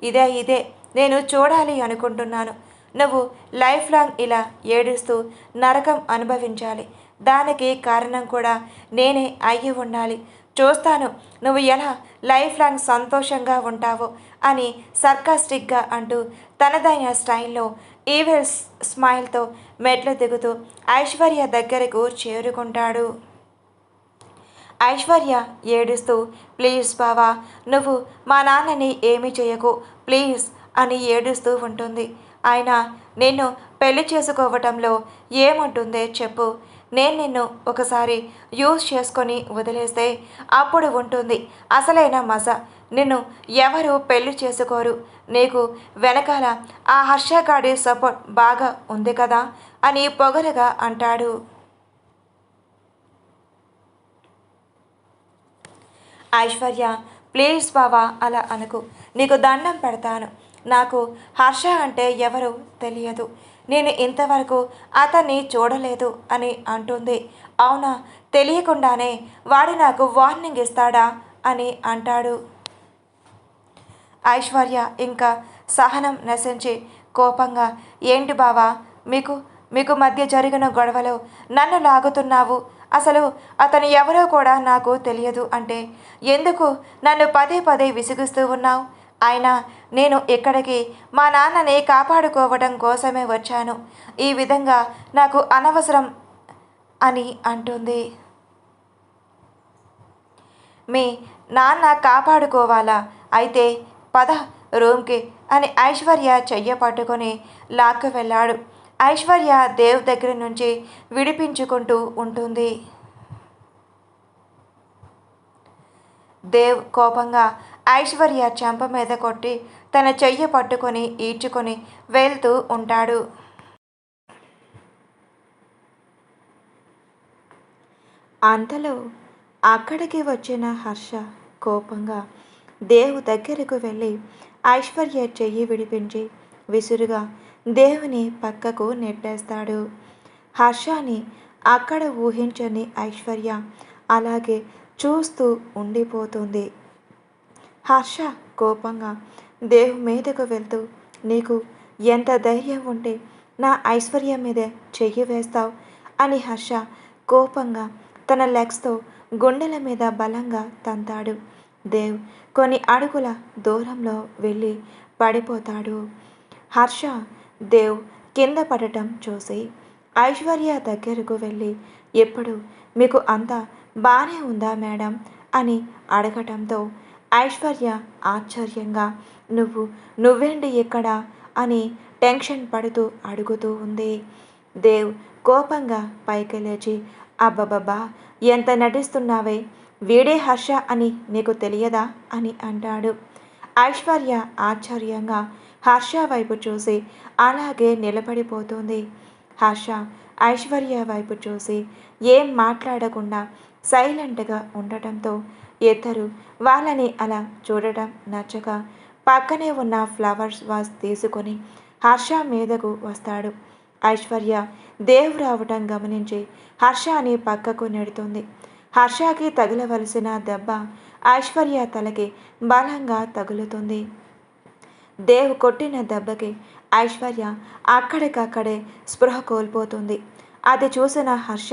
[SPEAKER 1] ఇదే నేను చూడాలి అనుకుంటున్నాను, నువ్వు లైఫ్ లాంగ్ ఇలా ఏడుస్తూ నరకం అనుభవించాలి, దానికి కారణం కూడా నేనే అయ్యి ఉండాలి, చూస్తాను నువ్వు ఎలా లైఫ్ లాంగ్ సంతోషంగా ఉంటావో అని సర్కాస్టిక్గా అంటూ తనదైన స్టైల్లో ఈవిల్ స్మైల్తో మెట్లు దిగుతూ ఐశ్వర్య దగ్గరకు చేరుకుంటాడు. ఐశ్వర్య ఏడుస్తూ ప్లీజ్ బావా నువ్వు మా నాన్నని ఏమీ చేయకు ప్లీజ్ అని ఏడుస్తూ ఉంటుంది. ఆయన నిన్ను పెళ్లి చేసుకోవటంలో ఏముంటుందే చెప్పు, నేను నిన్ను ఒకసారి యూజ్ చేసుకొని వదిలేస్తే అప్పుడు ఉంటుంది అసలైన మజా, నిన్ను ఎవరు పెళ్లి చేసుకోరు, నీకు వెనకాల ఆ హర్షగాడి సపోర్ట్ బాగా ఉంది కదా అని పొగరగా అంటాడు. ఐశ్వర్య ప్లీజ్ బావా అలా అనకు, నీకు దండం పెడతాను, నాకు హర్ష అంటే ఎవరు తెలియదు, నేను ఇంతవరకు అతన్ని చూడలేదు అని అంటుంది. అవునా, తెలియకుండానే వాడు నాకు వార్నింగ్ ఇస్తాడా అని అంటాడు. ఐశ్వర్య ఇంకా సహనం నశించి కోపంగా ఏంటి బావా మీకు మధ్య జరిగిన గొడవలో నన్ను లాగుతున్నావు, అసలు అతను ఎవరో కూడా నాకు తెలియదు అంటే ఎందుకు నన్ను పదే విసిగిస్తూ ఉన్నావు, అయినా నేను ఇక్కడికి మా నాన్నని కాపాడుకోవడం కోసమే వచ్చాను, ఈ విధంగా నాకు అనవసరం అని అంటుంది. మీ నాన్న కాపాడుకోవాలా, అయితే పద రూమ్కి అని ఐశ్వర్య చెయ్య పట్టుకొని లాక్కు వెళ్ళాడు. ఐశ్వర్య దేవ్ దగ్గర నుంచి విడిపించుకుంటూ ఉంటుంది. దేవ్ కోపంగా ఐశ్వర్య చెంప మీద కొట్టి తన చెయ్యి పట్టుకొని ఈడ్చుకొని వెళ్తూ ఉంటాడు. అంతలో అక్కడికి వచ్చిన హర్ష కోపంగా దేవ్ దగ్గరకు వెళ్ళి ఐశ్వర్య చెయ్యి విడిపించి విసురుగా దేవుని పక్కకు నెట్టేస్తాడు. హర్షని అక్కడ ఊహించని ఐశ్వర్య అలాగే చూస్తూ ఉండిపోతుంది. హర్ష కోపంగా దేవ్ మీదకు వెళ్తూ, నీకు ఎంత ధైర్యం ఉంటే నా ఐశ్వర్య మీదే చెయ్యి వేస్తావు అని హర్ష కోపంగా తన లెగ్స్తో గుండెల మీద బలంగా తంతాడు. దేవ్ కొన్ని అడుగుల దూరంలో వెళ్ళి పడిపోతాడు. హర్ష దేవ్ కింద పడటం చూసి ఐశ్వర్య దగ్గరకు వెళ్ళి, ఎప్పుడు మీకు అంతా బాగానే ఉందా మేడం అని అడగటంతో ఐశ్వర్య ఆశ్చర్యంగా, నువ్వేంటి ఇక్కడ అని టెన్షన్ పడుతూ అడుగుతూ ఉంది. దేవ్ కోపంగా పైకి లేచి, అబ్బబ్బబ్బా ఎంత నటిస్తున్నావే, వీడే హర్ష అని నీకు తెలియదా అని అంటాడు. ఐశ్వర్య ఆశ్చర్యంగా హర్ష వైపు చూసి అలాగే నిలబడిపోతుంది. హర్ష ఐశ్వర్య వైపు చూసి ఏం మాట్లాడకుండా సైలెంట్గా ఉండటంతో ఇద్దరు వాళ్ళని అలా చూడటం నచ్చక పక్కనే ఉన్న ఫ్లవర్స్ వాస్ తీసుకొని హర్ష మీదకు వస్తాడు. ఐశ్వర్య దేవ్ రావటం గమనించి హర్షని పక్కకు నెడుతుంది. హర్షకి తగలవలసిన దెబ్బ ఐశ్వర్య తలకి బలంగా తగులుతుంది. దేవ్ కొట్టిన దెబ్బకి ఐశ్వర్య అక్కడికక్కడే స్పృహ కోల్పోతుంది. అది చూసిన హర్ష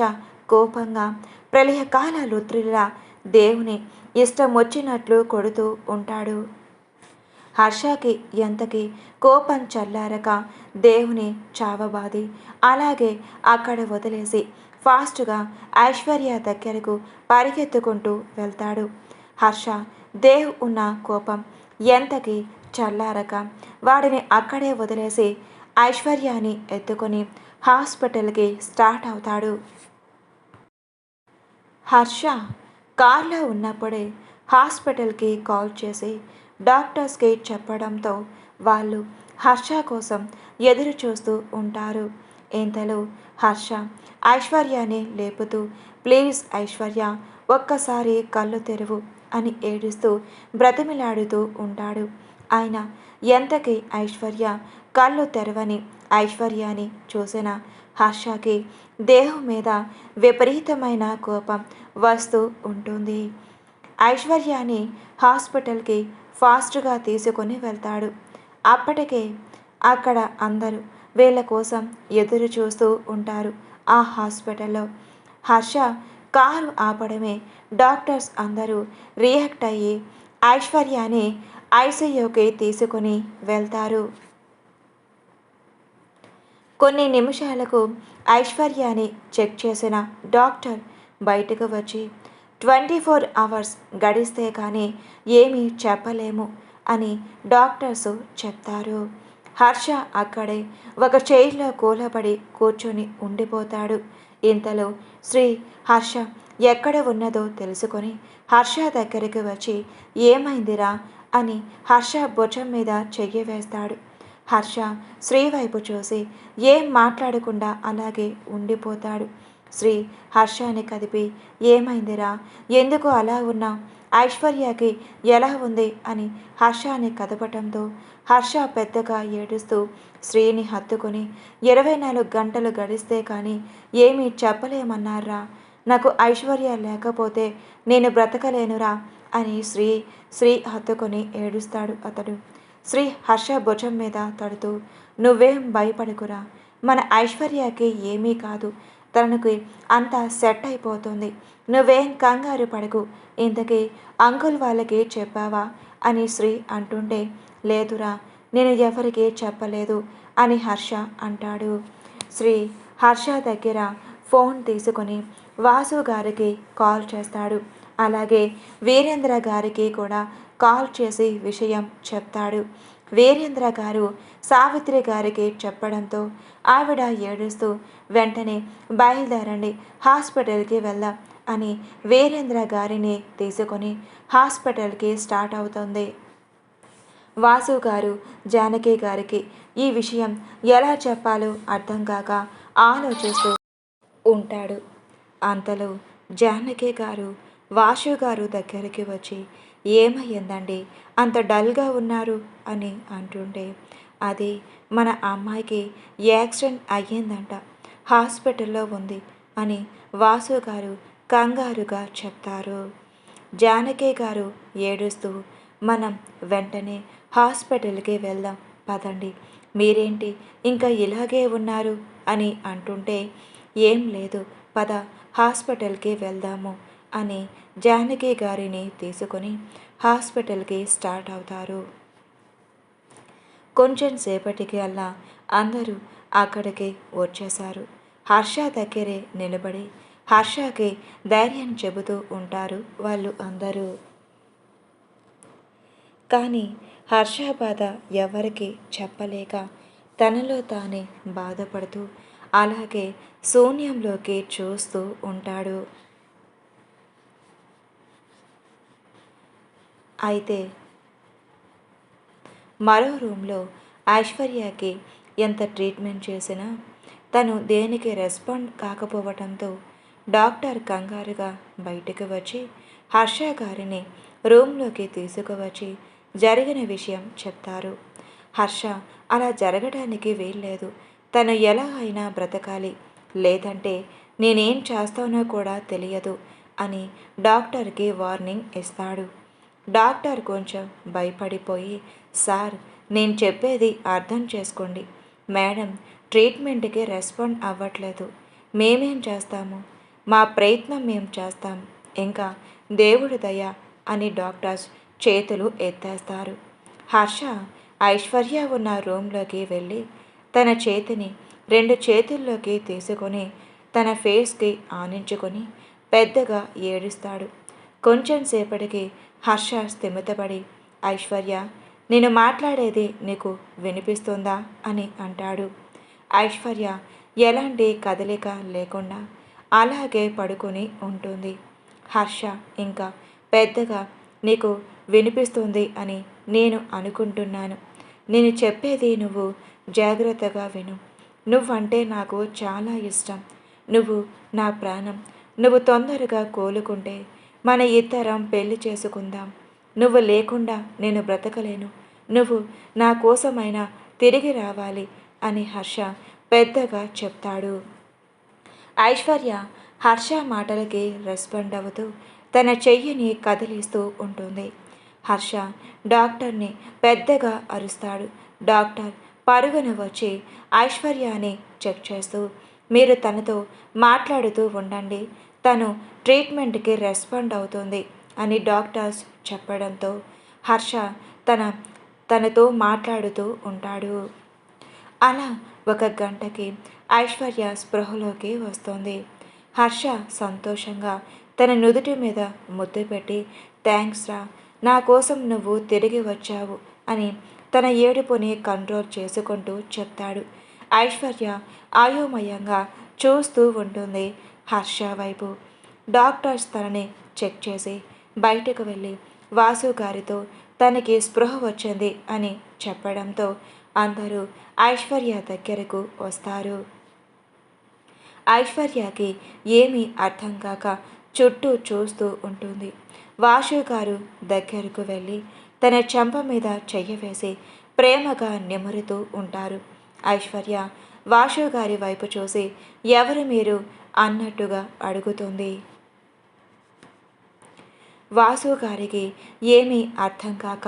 [SPEAKER 1] కోపంగా ప్రళయకాల రుద్రులా దేవుని ఇష్టం వచ్చినట్లు కొడుతూ ఉంటాడు. హర్షకి ఎంతకి కోపం చల్లారక దేవుని చావబాది అలాగే అక్కడ వదిలేసి ఫాస్ట్గా ఐశ్వర్య దగ్గరకు పరిగెత్తుకుంటూ వెళ్తాడు. హర్ష దేవ్ ఉన్న కోపం ఎంతకి చల్లారక వాడిని అక్కడే వదిలేసి ఐశ్వర్యాని ఎత్తుకొని హాస్పిటల్కి స్టార్ట్ అవుతాడు. హర్ష కార్లో ఉన్నప్పుడే హాస్పిటల్కి కాల్ చేసి డాక్టర్స్కి చెప్పడంతో వాళ్ళు హర్ష కోసం ఎదురు చూస్తూ ఉంటారు. ఇంతలో హర్ష ఐశ్వర్యాని లేపుతూ, ప్లీజ్ ఐశ్వర్య, ఒక్కసారి కళ్ళు తెరువు అని ఏడుస్తూ బ్రతిమిలాడుతూ ఉంటాడు. ఆయన ఎంతకి ఐశ్వర్య కళ్ళు తెరవని ఐశ్వర్యాని చూసిన హర్షకి దేహం మీద విపరీతమైన కోపం వస్తూ ఉంటుంది. ఐశ్వర్యాని హాస్పిటల్కి ఫాస్ట్గా తీసుకొని వెళ్తాడు. అప్పటికే అక్కడ అందరూ వీళ్ళ కోసం ఎదురు చూస్తూ ఉంటారు. ఆ హాస్పిటల్లో హర్ష కారు ఆపడమే డాక్టర్స్ అందరూ రియాక్ట్ అయ్యి ఐశ్వర్యాని ఐసీయూకి తీసుకొని వెళ్తారు. కొన్ని నిమిషాలకు ఐశ్వర్యాని చెక్ చేసిన డాక్టర్ బయటకు వచ్చి 24 అవర్స్ గడిస్తే కానీ ఏమీ చెప్పలేము అని డాక్టర్స్ చెప్తారు. హర్ష అక్కడే ఒక చైర్లో కూలబడి కూర్చొని ఉండిపోతాడు. ఇంతలో శ్రీ హర్ష ఎక్కడ ఉన్నదో తెలుసుకొని హర్ష దగ్గరికి వచ్చి, ఏమైందిరా అని హర్ష భుజం మీద చెయ్యి వేస్తాడు. హర్ష శ్రీ వైపు చూసి ఏం మాట్లాడకుండా అలాగే ఉండిపోతాడు. శ్రీ హర్షని కదిపి, ఏమైందిరా, ఎందుకు అలా ఉన్నావు, ఐశ్వర్యకి ఎలా ఉంది అని హర్షని కదపటంతో హర్ష పెద్దగా ఏడుస్తూ శ్రీని హత్తుకొని, 24 గంటలు గడిస్తే కానీ ఏమీ చెప్పలేమన్నారా, నాకు ఐశ్వర్య లేకపోతే నేను బ్రతకలేనురా అని శ్రీ హత్తుకొని ఏడుస్తాడు అతడు. శ్రీ హర్ష భుజం మీద తడుతూ, నువ్వేం భయపడకురా, మన ఐశ్వర్యకి ఏమీ కాదు, తనకి అంతా సెట్ అయిపోతుంది, నువ్వేం కంగారు పడకు, ఇంతకీ అంకుల్ వాళ్ళకి చెప్పావా అని శ్రీ అంటుంటే, లేదురా, నేను ఎవరికీ చెప్పలేదు అని హర్ష అంటాడు. శ్రీ హర్ష దగ్గర ఫోన్ తీసుకొని వాసు గారికి కాల్ చేస్తాడు. అలాగే వీరేంద్ర గారికి కూడా కాల్ చేసి విషయం చెప్తాడు. వీరేంద్ర గారు సావిత్రి గారికి చెప్పడంతో ఆవిడ ఏడుస్తూ వెంటనే బయలుదేరండి, హాస్పిటల్కి వెళ్దాం అని వీరేంద్ర గారిని తీసుకొని హాస్పిటల్కి స్టార్ట్ అవుతుంది. వాసు గారు జానకి గారికి ఈ విషయం ఎలా చెప్పాలో అర్థం కాక ఆలోచిస్తూ ఉంటాడు. అంతలో జానకి గారు వాసు గారు దగ్గరికి వచ్చి, ఏమయ్యిందండి అంత డల్గా ఉన్నారు అని అంటుంటే, అది మన అమ్మాయికి యాక్సిడెంట్ అయ్యిందంట, హాస్పిటల్లో ఉంది అని వాసు గారు కంగారుగా చెప్తారు. జానకి గారు ఏడుస్తూ, మనం వెంటనే హాస్పిటల్కి వెళ్దాం పదండి, మీరేంటి ఇంకా ఇలాగే ఉన్నారు అని అంటుంటే, ఏం లేదు పద హాస్పిటల్కి వెళ్దాము అని జానకి గారిని తీసుకొని హాస్పిటల్కి స్టార్ట్ అవుతారు. కొంచెం సేపటికి అలా అందరూ అక్కడికి వచ్చేశారు. హర్ష దగ్గరే నిలబడి హర్షకి ధైర్యం చెబుతూ ఉంటారు వాళ్ళు అందరూ. కానీ హర్ష బాధ ఎవరికి చెప్పలేక తనలో తానే బాధపడుతూ అలాగే శూన్యంలోకి చూస్తూ ఉంటాడు. అయితే మరో రూమ్లో ఐశ్వర్యకి ఎంత ట్రీట్మెంట్ చేసినా తను దేనికి రెస్పాండ్ కాకపోవడంతో డాక్టర్ కంగారుగా బయటకు వచ్చి హర్ష గారిని రూమ్లోకి తీసుకువచ్చి జరిగిన విషయం చెప్తారు. హర్ష అలా జరగడానికి వీల్లేదు, తను ఎలా అయినా బ్రతకాలి, లేదంటే నేనేం చేస్తానో కూడా తెలియదు అని డాక్టర్కి వార్నింగ్ ఇస్తాడు. డాక్టర్ కొంచెం భయపడిపోయి, సార్ నేను చెప్పేది అర్థం చేసుకోండి, మేడం ట్రీట్మెంట్కి రెస్పాండ్ అవ్వట్లేదు, మేమేం చేస్తాము, మా ప్రయత్నం మేము చేస్తాం, ఇంకా దేవుడి దయ అని డాక్టర్స్ చేతులు ఎత్తేస్తారు. హర్ష ఐశ్వర్య ఉన్న రూమ్లోకి వెళ్ళి తన చేతిని 2 చేతుల్లోకి తీసుకొని తన ఫేస్కి ఆనించుకొని పెద్దగా ఏడుస్తాడు. కొంచెం సేపటికి హర్ష స్థిమితపడి, ఐశ్వర్య నేను మాట్లాడేది నీకు వినిపిస్తుందా అని అంటాడు. ఐశ్వర్య ఎలాంటి కదలిక లేకుండా అలాగే పడుకొని ఉంటుంది. హర్ష ఇంకా పెద్దగా నీకు వినిపిస్తుంది అని నేను అనుకుంటున్నాను, నేను చెప్పేది నువ్వు జాగ్రత్తగా విను, నువ్వంటే నాకు చాలా ఇష్టం, నువ్వు నా ప్రాణం, నువ్వు తొందరగా కోలుకుంటే మన ఇద్దరం పెళ్లి చేసుకుందాం, నువ్వు లేకుండా నేను బ్రతకలేను, నువ్వు నా కోసమైనా తిరిగి రావాలి అని హర్ష పెద్దగా చెప్తాడు. ఐశ్వర్య హర్ష మాటలకి రెస్పాండ్ అవుతూ తన చెయ్యిని కదిలిస్తూ ఉంటుంది. హర్ష డాక్టర్ని పెద్దగా అరుస్తాడు. డాక్టర్ పరుగున వచ్చి ఐశ్వర్యాని చెక్ చేస్తూ, మీరు తనతో మాట్లాడుతూ ఉండండి, తను ట్రీట్మెంట్కి రెస్పాండ్ అవుతుంది అని డాక్టర్స్ చెప్పడంతో హర్ష తనతో మాట్లాడుతూ ఉంటాడు. అలా 1 గంటకి ఐశ్వర్య స్పృహలోకి వస్తుంది. హర్ష సంతోషంగా తన నుదుటి మీద ముద్దు పెట్టి, థ్యాంక్స్ రా, నా కోసం నువ్వు తిరిగి వచ్చావు అని తన ఏడుపుని కంట్రోల్ చేసుకుంటూ చెప్తాడు. ఐశ్వర్య అయోమయంగా చూస్తూ ఉంటుంది హర్ష వైపు. డాక్టర్స్ తనని చెక్ చేసి బయటకు వెళ్ళి వాసు గారితో తనకి స్పృహ వచ్చింది అని చెప్పడంతో అందరూ ఐశ్వర్య దగ్గరకు వస్తారు. ఐశ్వర్యకి ఏమీ అర్థం కాక చుట్టూ చూస్తూ ఉంటుంది. వాసు గారు దగ్గరకు వెళ్ళి తన చెంప మీద చెయ్యి వేసి ప్రేమగా నిమురుతూ ఉంటారు. ఐశ్వర్య వాసు గారి వైపు చూసి ఎవరు మీరు అన్నట్టుగా అడుగుతుంది. వాసు గారికి ఏమీ అర్థం కాక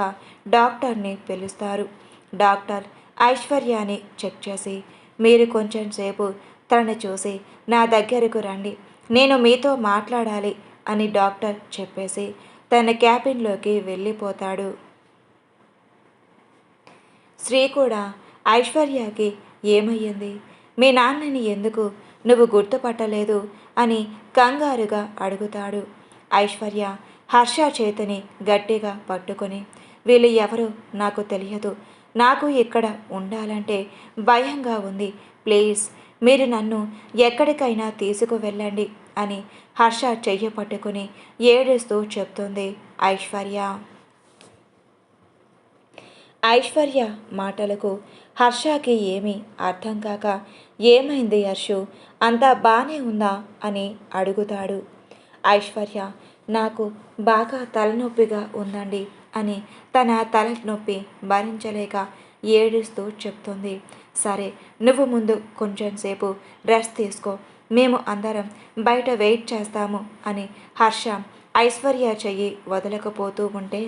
[SPEAKER 1] డాక్టర్ని పిలుస్తారు. డాక్టర్ ఐశ్వర్యాని చెక్ చేసి, మీరు కొంచెం సేపు తనని చూసి నా దగ్గరకు రండి, నేను మీతో మాట్లాడాలి అని డాక్టర్ చెప్పేసి తన క్యాబిన్లోకి వెళ్ళిపోతాడు. శ్రీ కూడా ఐశ్వర్యకి ఏమయ్యింది, మీ నాన్నని ఎందుకు నువ్వు గుర్తుపట్టలేదు అని కంగారుగా అడుగుతాడు. ఐశ్వర్య హర్ష చేతిని గట్టిగా పట్టుకొని, వీళ్ళు ఎవరో నాకు తెలియదు, నాకు ఇక్కడ ఉండాలంటే భయంగా ఉంది. ప్లీజ్ మీరు నన్ను ఎక్కడికైనా తీసుకువెళ్ళండి అని హర్ష చెయ్యి పట్టుకుని ఏడుస్తూ చెప్తుంది ఐశ్వర్య. ఐశ్వర్య మాటలకు హర్షకి ఏమీ అర్థం కాక, ఏమైంది హర్షు, అంతా బానే ఉందా అని అడుగుతాడు. ఐశ్వర్య, నాకు బాగా తలనొప్పిగా ఉందండి అని తన తలనొప్పి భరించలేక ఏడుస్తూ చెప్తుంది. సరే, నువ్వు ముందు కొంచెం సేపు రెస్ట్ తీసుకో, మేము అందరం బయట వెయిట్ చేస్తాము అని హర్ష ఐశ్వర్య చెయ్యి వదలకపోతూ ఉంటే,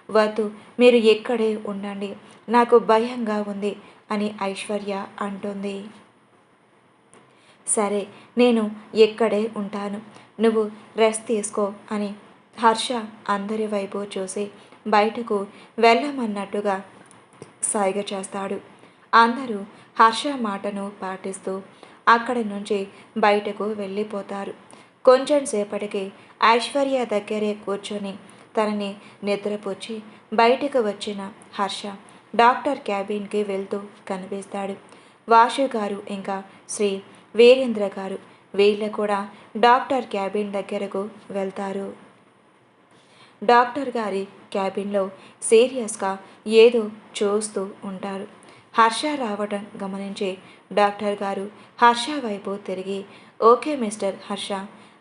[SPEAKER 1] వద్దు, మీరు ఇక్కడే ఉండండి, నాకు భయంగా ఉంది అని ఐశ్వర్య అంటుంది. సరే, నేను ఇక్కడే ఉంటాను, నువ్వు రెస్ట్ తీసుకో అని హర్ష అందరి వైపు చూసి బయటకు వెళ్ళమన్నట్టుగా సైగ చేస్తాడు. అందరూ హర్ష మాటను పాటిస్తూ అక్కడి నుంచి బయటకు వెళ్ళిపోతారు. కొంచెం సేపటికి ఐశ్వర్య దగ్గరే కూర్చొని తనని నిద్రపుచ్చి బయటకు వచ్చిన హర్ష డాక్టర్ క్యాబిన్కి వెళ్తూ కనిపిస్తాడు. వాసు గారు ఇంకా శ్రీ వీరేంద్ర గారు వీళ్ళు కూడా డాక్టర్ క్యాబిన్ దగ్గరకు వెళ్తారు. డాక్టర్ గారి క్యాబిన్లో సీరియస్గా ఏదో చూస్తూ ఉంటారు. హర్ష రావటం గమనించి డాక్టర్ గారు హర్ష వైపు తిరిగి, ఓకే మిస్టర్ హర్ష,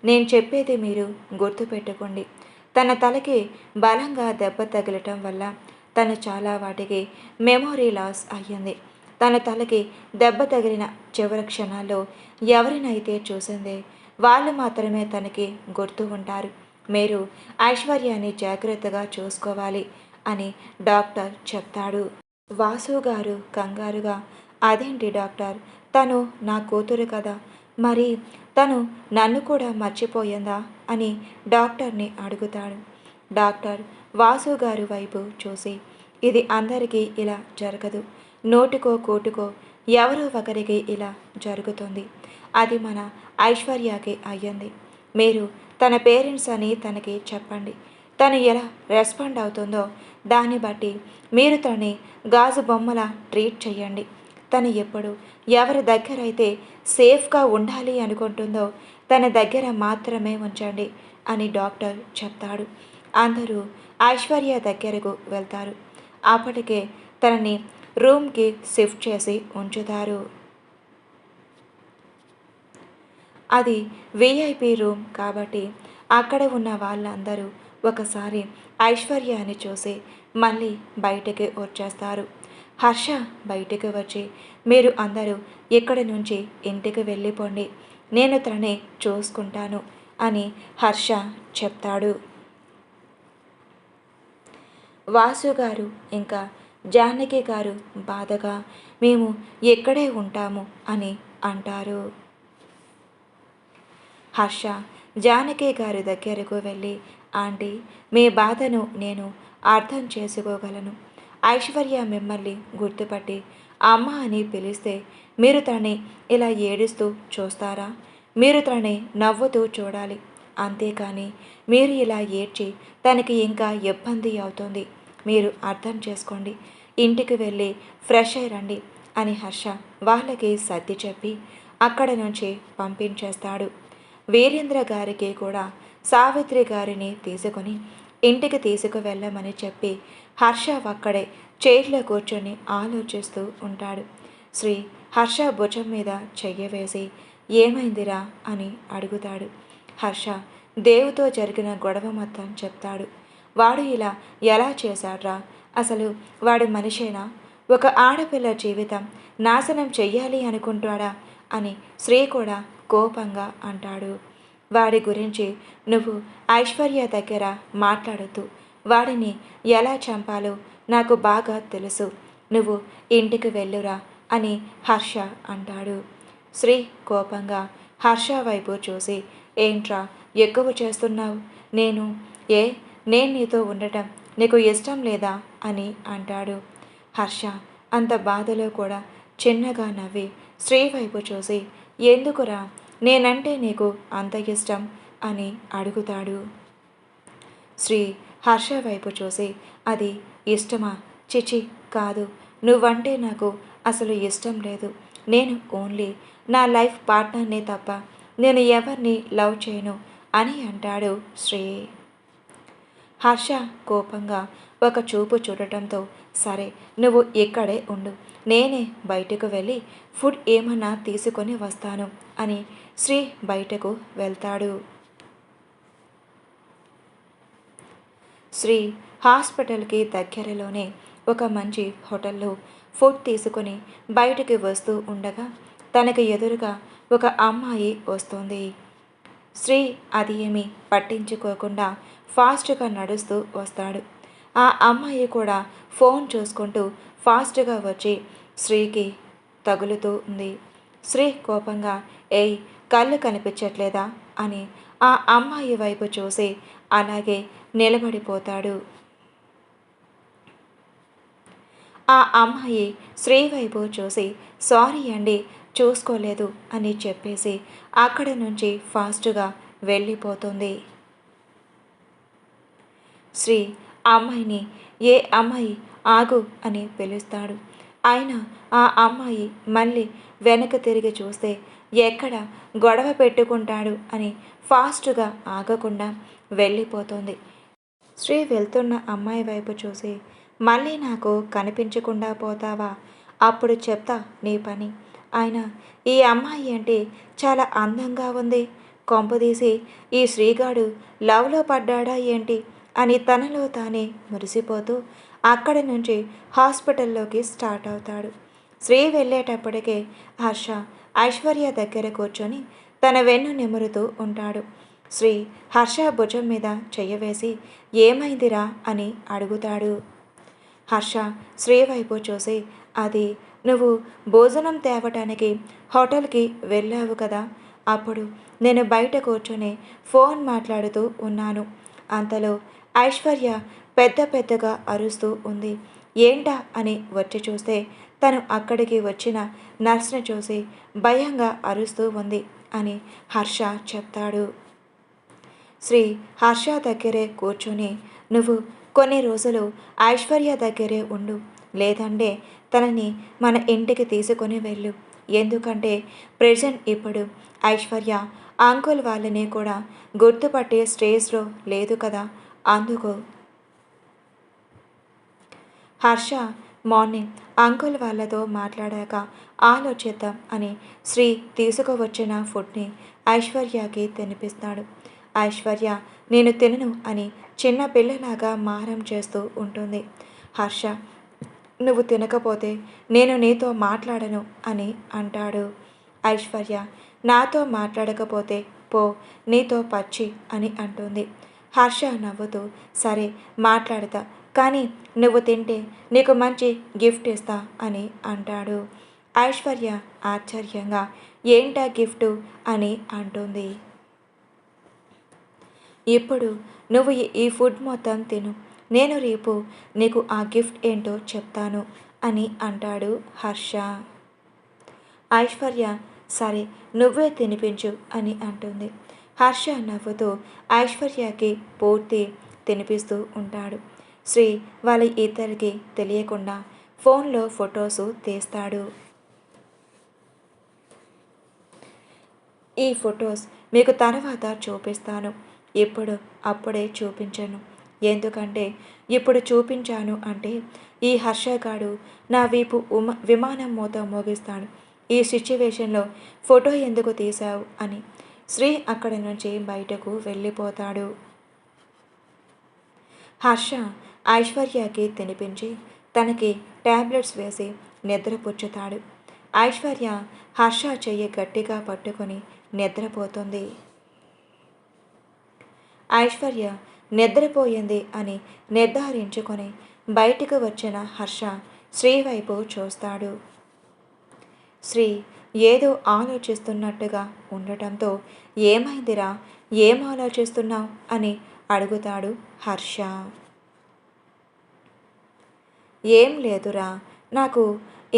[SPEAKER 1] నేను చెప్పేది మీరు గుర్తుపెట్టుకోండి. తన తలకి బలంగా దెబ్బ తగలటం వల్ల తను చాలా వాటికి మెమొరీ లాస్ అయ్యింది. తన తలకి దెబ్బ తగిలిన చివరి క్షణాల్లో ఎవరినైతే చూసిందే వాళ్ళు మాత్రమే తనకి గుర్తు ఉంటారు. మీరు ఐశ్వర్యాన్ని జాగ్రత్తగా చూసుకోవాలి అని డాక్టర్ చెప్తాడు. వాసు గారు కంగారుగా, అదేంటి డాక్టర్, తను నా కూతురు కదా, మరి తను నన్ను కూడా మర్చిపోయిందా అని డాక్టర్ని అడుగుతాడు. డాక్టర్ వాసు గారి వైపు చూసి, ఇది అందరికీ ఇలా జరగదు, నోటికో కూటుకో ఎవరో ఒకరికి ఇలా జరుగుతుంది. అది మన ఐశ్వర్యకి అయ్యింది. మీరు తన పేరెంట్స్ అని తనకి చెప్పండి. తను ఎలా రెస్పాండ్ అవుతుందో దాన్ని బట్టి మీరు తనని గాజు బొమ్మలా ట్రీట్ చేయండి. తను ఎప్పుడు ఎవరి దగ్గర అయితే సేఫ్గా ఉండాలి అనుకుంటుందో తన దగ్గర మాత్రమే ఉంచండి అని డాక్టర్ చెప్తాడు. అందరూ ఐశ్వర్య దగ్గరకు వెళ్తారు. అప్పటికే తనని రూమ్కి షిఫ్ట్ చేసి ఉంచుతారు. అది విఐపి రూమ్ కాబట్టి అక్కడ ఉన్న వాళ్ళందరూ ఒకసారి ఐశ్వర్యాన్ని చూసి మళ్ళీ బయటికి వచ్చేస్తారు. హర్ష బయటికి వచ్చి, మీరు అందరూ ఇక్కడి నుంచి ఇంటికి వెళ్ళిపోండి, నేను తనని చూసుకుంటాను అని హర్ష చెప్తాడు. వాసు గారు ఇంకా జానకి గారు బాధగా, మేము ఎక్కడే ఉంటాము అని అంటారు. హర్ష జానకి గారి దగ్గరకు వెళ్ళి, ఆంటీ, మీ బాధను నేను అర్థం చేసుకోగలను. ఐశ్వర్య మిమ్మల్ని గుర్తుపట్టి అమ్మ అని పిలిస్తే మీరు తనని ఇలా ఏడుస్తూ చూస్తారా? మీరు తనని నవ్వుతూ చూడాలి, అంతేకాని మీరు ఇలా ఏడ్చి తనకి ఇంకా ఇబ్బంది అవుతుంది. మీరు అర్థం చేసుకోండి, ఇంటికి వెళ్ళి ఫ్రెష్ అయి రండి అని హర్ష వాళ్ళకి సర్ది చెప్పి అక్కడ నుంచి పంపించేస్తాడు. వీరేంద్ర గారికి కూడా సావిత్రి గారిని తీసుకొని ఇంటికి తీసుకువెళ్ళమని చెప్పి హర్ష అక్కడే చైర్లో కూర్చొని ఆలోచిస్తూ ఉంటాడు. శ్రీ హర్ష భుజం మీద చెయ్యి వేసి, ఏమైందిరా అని అడుగుతాడు. హర్ష దేవుతో జరిగిన గొడవ మొత్తం చెప్తాడు. వాడు ఇలా ఎలా చేశాడ్రా, అసలు వాడు మనిషేనా, ఒక ఆడపిల్ల జీవితం నాశనం చెయ్యాలి అనుకుంటాడా అని శ్రీ కూడా కోపంగా అంటాడు. వాడి గురించి నువ్వు ఐశ్వర్య దగ్గర మాట్లాడొద్దు, వాడిని ఎలా చంపాలో నాకు బాగా తెలుసు, నువ్వు ఇంటికి వెళ్ళురా అని హర్ష అంటాడు. శ్రీ కోపంగా హర్ష వైపు చూసి, ఏంట్రా ఎక్కువ చేస్తున్నావు, నేను నీతో ఉండటం నీకు ఇష్టం లేదా అని అంటాడు. హర్ష అంత బాధలో కూడా చిన్నగా నవ్వి శ్రీ వైపు చూసి, ఎందుకురా నేనంటే నీకు అంత ఇష్టం అని అడుగుతాడు. శ్రీ హర్ష వైపు చూసి, అది ఇష్టమా, చిచి కాదు, నువ్వంటే నాకు అసలు ఇష్టం లేదు. నేను ఓన్లీ నా లైఫ్ పార్ట్నర్నే తప్ప నేను ఎవరిని లవ్ చేయను అని అంటాడు శ్రీ. హర్ష కోపంగా ఒక చూపు చూడటంతో, సరే నువ్వు ఇక్కడే ఉండు, నేనే బయటకు వెళ్ళి ఫుడ్ ఏమన్నా తీసుకొని వస్తాను అని శ్రీ బయటకు వెళ్తాడు. శ్రీ హాస్పిటల్కి దగ్గరలోనే ఒక మంచి హోటల్లో ఫుడ్ తీసుకొని బయటికి వస్తూ ఉండగా తనకి ఎదురుగా ఒక అమ్మాయి వస్తుంది. శ్రీ అది ఏమీ పట్టించుకోకుండా ఫాస్ట్గా నడుస్తూ వస్తాడు. ఆ అమ్మాయి కూడా ఫోన్ చూసుకుంటూ ఫాస్ట్గా వచ్చి శ్రీకి తగులుతూ ఉంది. శ్రీ కోపంగా, ఏయ్ కళ్ళు కనిపించట్లేదా అని ఆ అమ్మాయి వైపు చూసి అలాగే నిలబడిపోతాడు. ఆ అమ్మాయి శ్రీ వైపు చూసి, సారీ అండి చూసుకోలేదు అని చెప్పేసి అక్కడ నుంచి ఫాస్ట్గా వెళ్ళిపోతుంది. శ్రీ అమ్మాయిని, ఏ అమ్మాయి ఆగు అని పిలుస్తాడు. అయినా ఆ అమ్మాయి మళ్ళీ వెనక్కి తిరిగి చూస్తే ఎక్కడ గొడవ పెట్టుకుంటాడు అని ఫాస్ట్గా ఆగకుండా వెళ్ళిపోతుంది. శ్రీ వెళ్తున్న అమ్మాయి వైపు చూసి, మళ్ళీ నాకు కనిపించకుండా పోతావా, అప్పుడు చెప్తా నీ పని. ఆయన ఈ అమ్మాయి అంటే చాలా అందంగా ఉంది, కొంపదీసి ఈ శ్రీగాడు లవ్లో పడ్డాడా ఏంటి అని తనలో తానే మురిసిపోతూ అక్కడి నుంచి హాస్పిటల్లోకి స్టార్ట్ అవుతాడు. శ్రీ వెళ్ళేటప్పటికే హర్ష ఐశ్వర్య దగ్గర కూర్చొని తన వెన్ను నిమురుతూ ఉంటాడు. శ్రీ హర్ష భుజం మీద చెయ్యవేసి, ఏమైందిరా అని అడుగుతాడు. హర్ష శ్రీ వైపు చూసి, అది నువ్వు భోజనం తేవటానికి హోటల్కి వెళ్ళావు కదా, అప్పుడు నేను బయట కూర్చొని ఫోన్ మాట్లాడుతూ ఉన్నాను. అంతలో ఐశ్వర్య పెద్ద పెద్దగా అరుస్తూ ఉంది. ఏంటా అని వచ్చి చూస్తే తను అక్కడికి వచ్చిన నర్స్ని చూసి భయంగా అరుస్తూ ఉంది అని హర్ష చెప్తాడు. శ్రీ హర్ష దగ్గరే కూర్చొని, నువ్వు కొన్ని రోజులు ఐశ్వర్య దగ్గరే ఉండు, లేదంటే తనని మన ఇంటికి తీసుకొని వెళ్ళు. ఎందుకంటే ప్రెజెంట్ ఇప్పుడు ఐశ్వర్య అంకుల్ వాళ్ళని కూడా గుర్తుపట్టే స్టేజ్లో లేదు కదా, అందుకు. హర్ష మార్నింగ్ అంకుల్ వాళ్ళతో మాట్లాడాక ఆలోచిద్దాం అని శ్రీ తీసుకువచ్చిన ఫుడ్ని ఐశ్వర్యకి తినిపిస్తాడు. ఐశ్వర్య నేను తినను అని చిన్న పిల్లలాగా మారం చేస్తూ ఉంటుంది. హర్ష నువ్వు తినకపోతే నేను నీతో మాట్లాడను అని అంటాడు. ఐశ్వర్య నాతో మాట్లాడకపోతే పో, నీతో పచ్చి అని అంటుంది. హర్ష నవ్వుతూ, సరే మాట్లాడతా, కానీ నువ్వు తింటే నీకు మంచి గిఫ్ట్ ఇస్తా అని అంటాడు. ఐశ్వర్య ఆశ్చర్యంగా, ఏంటా గిఫ్టు అని అంటుంది. ఇప్పుడు నువ్వు ఈ ఫుడ్ మొత్తం తిను, నేను రేపు నీకు ఆ గిఫ్ట్ ఏంటో చెప్తాను అని అంటాడు హర్ష. ఐశ్వర్య సరే నువ్వే తినిపించు అని అంటుంది. హర్ష నవ్వుతూ ఐశ్వర్యకి పూర్తి తినిపిస్తూ ఉంటాడు. శ్రీ వాళ్ళ ఇద్దరికి తెలియకుండా ఫోన్లో ఫొటోసు తీస్తాడు. ఈ ఫొటోస్ మీకు తర్వాత చూపిస్తాను, ఇప్పుడు అప్పుడే చూపించను. ఎందుకంటే ఇప్పుడు చూపించాను అంటే ఈ హర్షగాడు నా వీపు విమానం మోత మోగిస్తాడు. ఈ సిచ్యువేషన్లో ఫోటో ఎందుకు తీశావు అని శ్రీ అక్కడి నుంచి బయటకు వెళ్ళిపోతాడు. హర్ష ఐశ్వర్యకి తినిపించి తనకి ట్యాబ్లెట్స్ వేసి నిద్రపుచ్చుతాడు. ఐశ్వర్య హర్ష చెయ్యి గట్టిగా పట్టుకొని నిద్రపోతుంది. ఐశ్వర్య నిద్రపోయింది అని నిర్ధారించుకొని బయటకు వచ్చిన హర్ష శ్రీ వైపు చూస్తాడు. శ్రీ ఏదో ఆలోచిస్తున్నట్టుగా ఉండటంతో, ఏమైందిరా, ఏం ఆలోచిస్తున్నావు అని అడుగుతాడు హర్ష. ఏం లేదురా, నాకు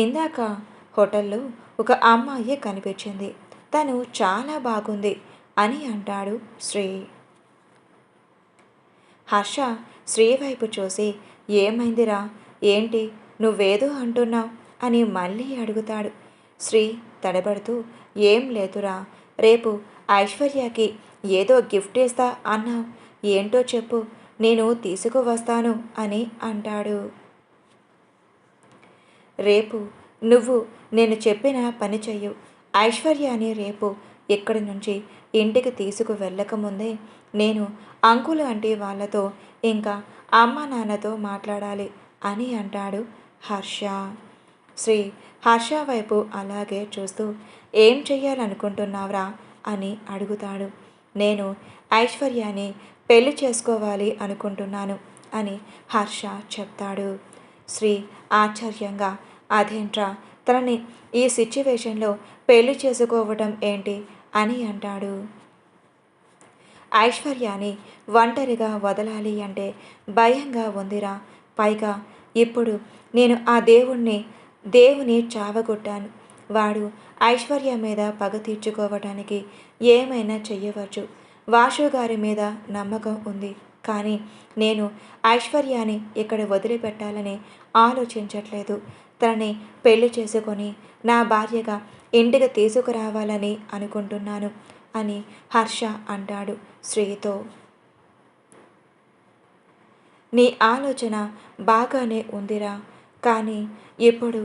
[SPEAKER 1] ఇందాక హోటల్లో ఒక అమ్మాయి కనిపించింది, తను చాలా బాగుంది అని అంటాడు శ్రీ. హర్ష శ్రీ వైపు చూసి, ఏమైందిరా, ఏంటి నువ్వేదో అంటున్నావు అని మళ్ళీ అడుగుతాడు. శ్రీ తడబడుతూ, ఏం లేదురా, రేపు ఐశ్వర్యకి ఏదో గిఫ్ట్ ఇస్తా అన్నావు, ఏంటో చెప్పు, నేను తీసుకువస్తాను అని అంటాడు. రేపు నువ్వు నేను చెప్పిన పని చెయ్యు. ఐశ్వర్యాని రేపు ఇక్కడి నుంచి ఇంటికి తీసుకు వెళ్ళకముందే నేను అంకుల్ అంటే వాళ్ళతో ఇంకా అమ్మ నాన్నతో మాట్లాడాలి అని అంటాడు హర్ష. శ్రీ హర్ష వైపు అలాగే చూస్తూ, ఏం చెయ్యాలనుకుంటున్నావురా అని అడుగుతాడు. నేను ఐశ్వర్యాని పెళ్లి చేసుకోవాలి అనుకుంటున్నాను అని హర్ష చెప్తాడు. శ్రీ ఆశ్చర్యంగా, అదేంట్రా, తనని ఈ సిచ్యువేషన్లో పెళ్లి చేసుకోవటం ఏంటి అని అంటాడు. ఐశ్వర్యాని ఒంటరిగా వదలాలి అంటే భయంగా ఉందిరా, పైగా ఇప్పుడు నేను ఆ దేవుని చావగొట్టాను. వాడు ఐశ్వర్య మీద పగ తీర్చుకోవటానికి ఏమైనా చెయ్యవచ్చు. వాసు గారి మీద నమ్మకం ఉంది, కానీ నేను ఐశ్వర్యాని ఇక్కడ వదిలిపెట్టాలని ఆలోచించట్లేదు. తనని పెళ్లి చేసుకొని నా భార్యగా ఇంటికి తీసుకురావాలని అనుకుంటున్నాను అని హర్ష అంటాడు శ్రీతో. నీ ఆలోచన బాగానే ఉందిరా, కానీ ఇప్పుడు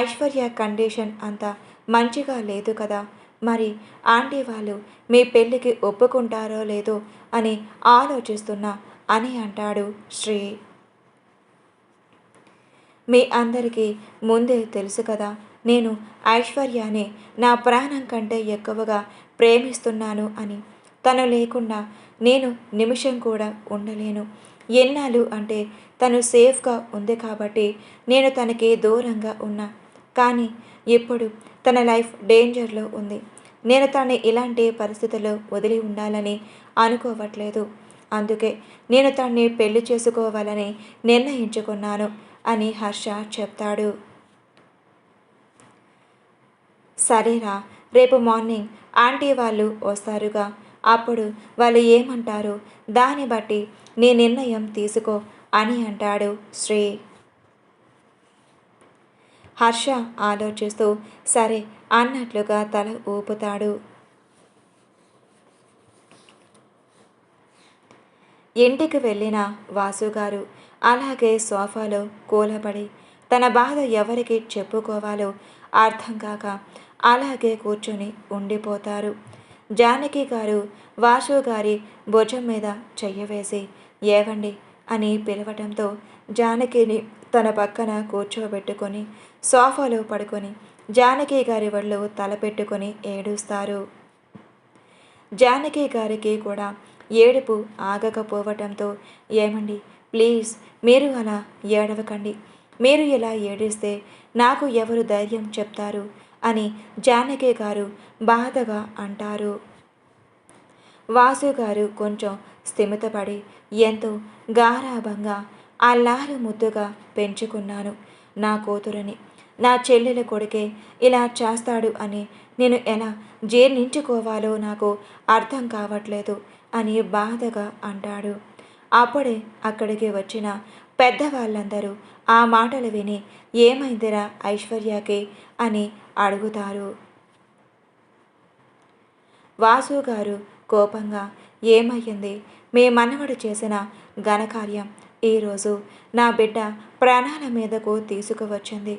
[SPEAKER 1] ఐశ్వర్య కండిషన్ అంత మంచిగా లేదు కదా, మరి ఆంటీ వాళ్ళు మీ పెళ్ళికి ఒప్పుకుంటారో లేదో అని ఆలోచిస్తున్నా అని అంటాడు శ్రీ. మీ అందరికీ ముందే తెలుసు కదా, నేను ఐశ్వర్యాని నా ప్రాణం కంటే ఎక్కువగా ప్రేమిస్తున్నాను అని. తను లేకుండా నేను నిమిషం కూడా ఉండలేను. ఎన్నాళ్ళు అంటే తను సేఫ్గా ఉంది కాబట్టి నేను తనకి దూరంగా ఉన్నా, కానీ ఇప్పుడు తన లైఫ్ డేంజర్లో ఉంది. నేను తనని ఇలాంటి పరిస్థితుల్లో వదిలి ఉండాలని అనుకోవట్లేదు. అందుకే నేను తనని పెళ్లి చేసుకోవాలని నిర్ణయించుకున్నాను అని హర్ష చెప్తాడు. సరేరా, రేపు మార్నింగ్ ఆంటీ వాళ్ళు వస్తారుగా, అప్పుడు వాళ్ళు ఏమంటారు దాన్ని బట్టి నీ నిర్ణయం తీసుకో అని అంటాడు శ్రీ. హర్ష ఆలోచిస్తూ సరే అన్నట్లుగా తల ఊపుతాడు. ఇంటికి వెళ్ళిన వాసుగారు అలాగే సోఫాలో కూలబడి తన బాధ ఎవరికి చెప్పుకోవాలో అర్థం కాక అలాగే కూర్చొని ఉండిపోతారు. జానకి గారు వాసు గారి భుజం మీద చెయ్యవేసి ఏవండి అని పిలవటంతో జానకిని తన పక్కన కూర్చోబెట్టుకొని సోఫాలో పడుకొని జానకి గారి ఒళ్ళు తలపెట్టుకొని ఏడుస్తారు. జానకి గారికి కూడా ఏడుపు ఆగకపోవటంతో ఏమండి ప్లీజ్ మీరు అలా ఏడవకండి, మీరు ఇలా ఏడిస్తే నాకు ఎవరు ధైర్యం చెప్తారు అని జానకి గారు బాధగా అంటారు. వాసు గారు కొంచెం స్థిమితపడి ఎంతో గారాభంగా అల్లారు ముద్దుగా పెంచుకున్నాను నా కూతురని, నా చెల్లెల కొడుకే ఇలా చేస్తాడు అని నేను ఎలా జీర్ణించుకోవాలో నాకు అర్థం కావట్లేదు అని బాధగా అంటాడు. అప్పుడే అక్కడికి వచ్చిన పెద్దవాళ్ళందరూ ఆ మాటలు విని ఏమైందిరా ఐశ్వర్యకి అని అడుగుతారు. వాసు గారు కోపంగా ఏమయ్యింది, మీ మనవడు చేసిన ఘనకార్యం ఈరోజు నా బిడ్డ ప్రాణాల మీదకు తీసుకువచ్చింది.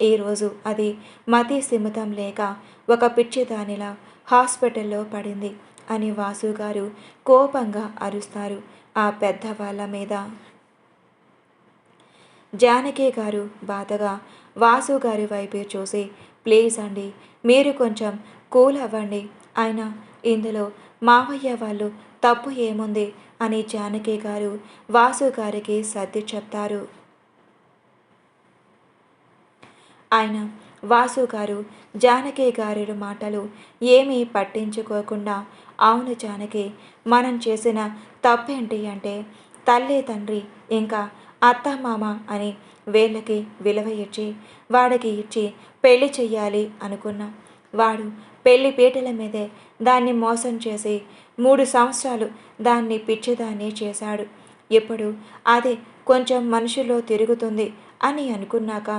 [SPEAKER 1] ఈరోజు అది మతి స్థిమితం లేక ఒక పిచ్చిదానిలా హాస్పిటల్లో పడింది అని వాసు గారు కోపంగా అరుస్తారు ఆ పెద్దవాళ్ళ మీద. జానకి గారు బాధగా వాసు గారి వైపు చూసి ప్లీజ్ అండి మీరు కొంచెం కూల్ అవ్వండి, అయినా ఇందులో మావయ్య వాళ్ళు తప్పు ఏముంది అని జానకి గారు వాసు గారికి సర్ది చెప్తారు. ఆయన వాసు గారు జానకి గారి మాటలు ఏమీ పట్టించుకోకుండా అవును జానకి, మనం చేసిన తప్పేంటి అంటే తల్లి తండ్రి ఇంకా అత్తమామ అని వీళ్ళకి విలువ ఇచ్చి వాడికి ఇచ్చి పెళ్లి చెయ్యాలి అనుకున్నాం. వాడు పెళ్లి పీటల మీదే దాన్ని మోసం చేసి 3 సంవత్సరాలు దాన్ని పిచ్చిదాన్ని చేశాడు. ఇప్పుడు అది కొంచెం మనుషుల్లో తిరుగుతుంది అని అనుకున్నాక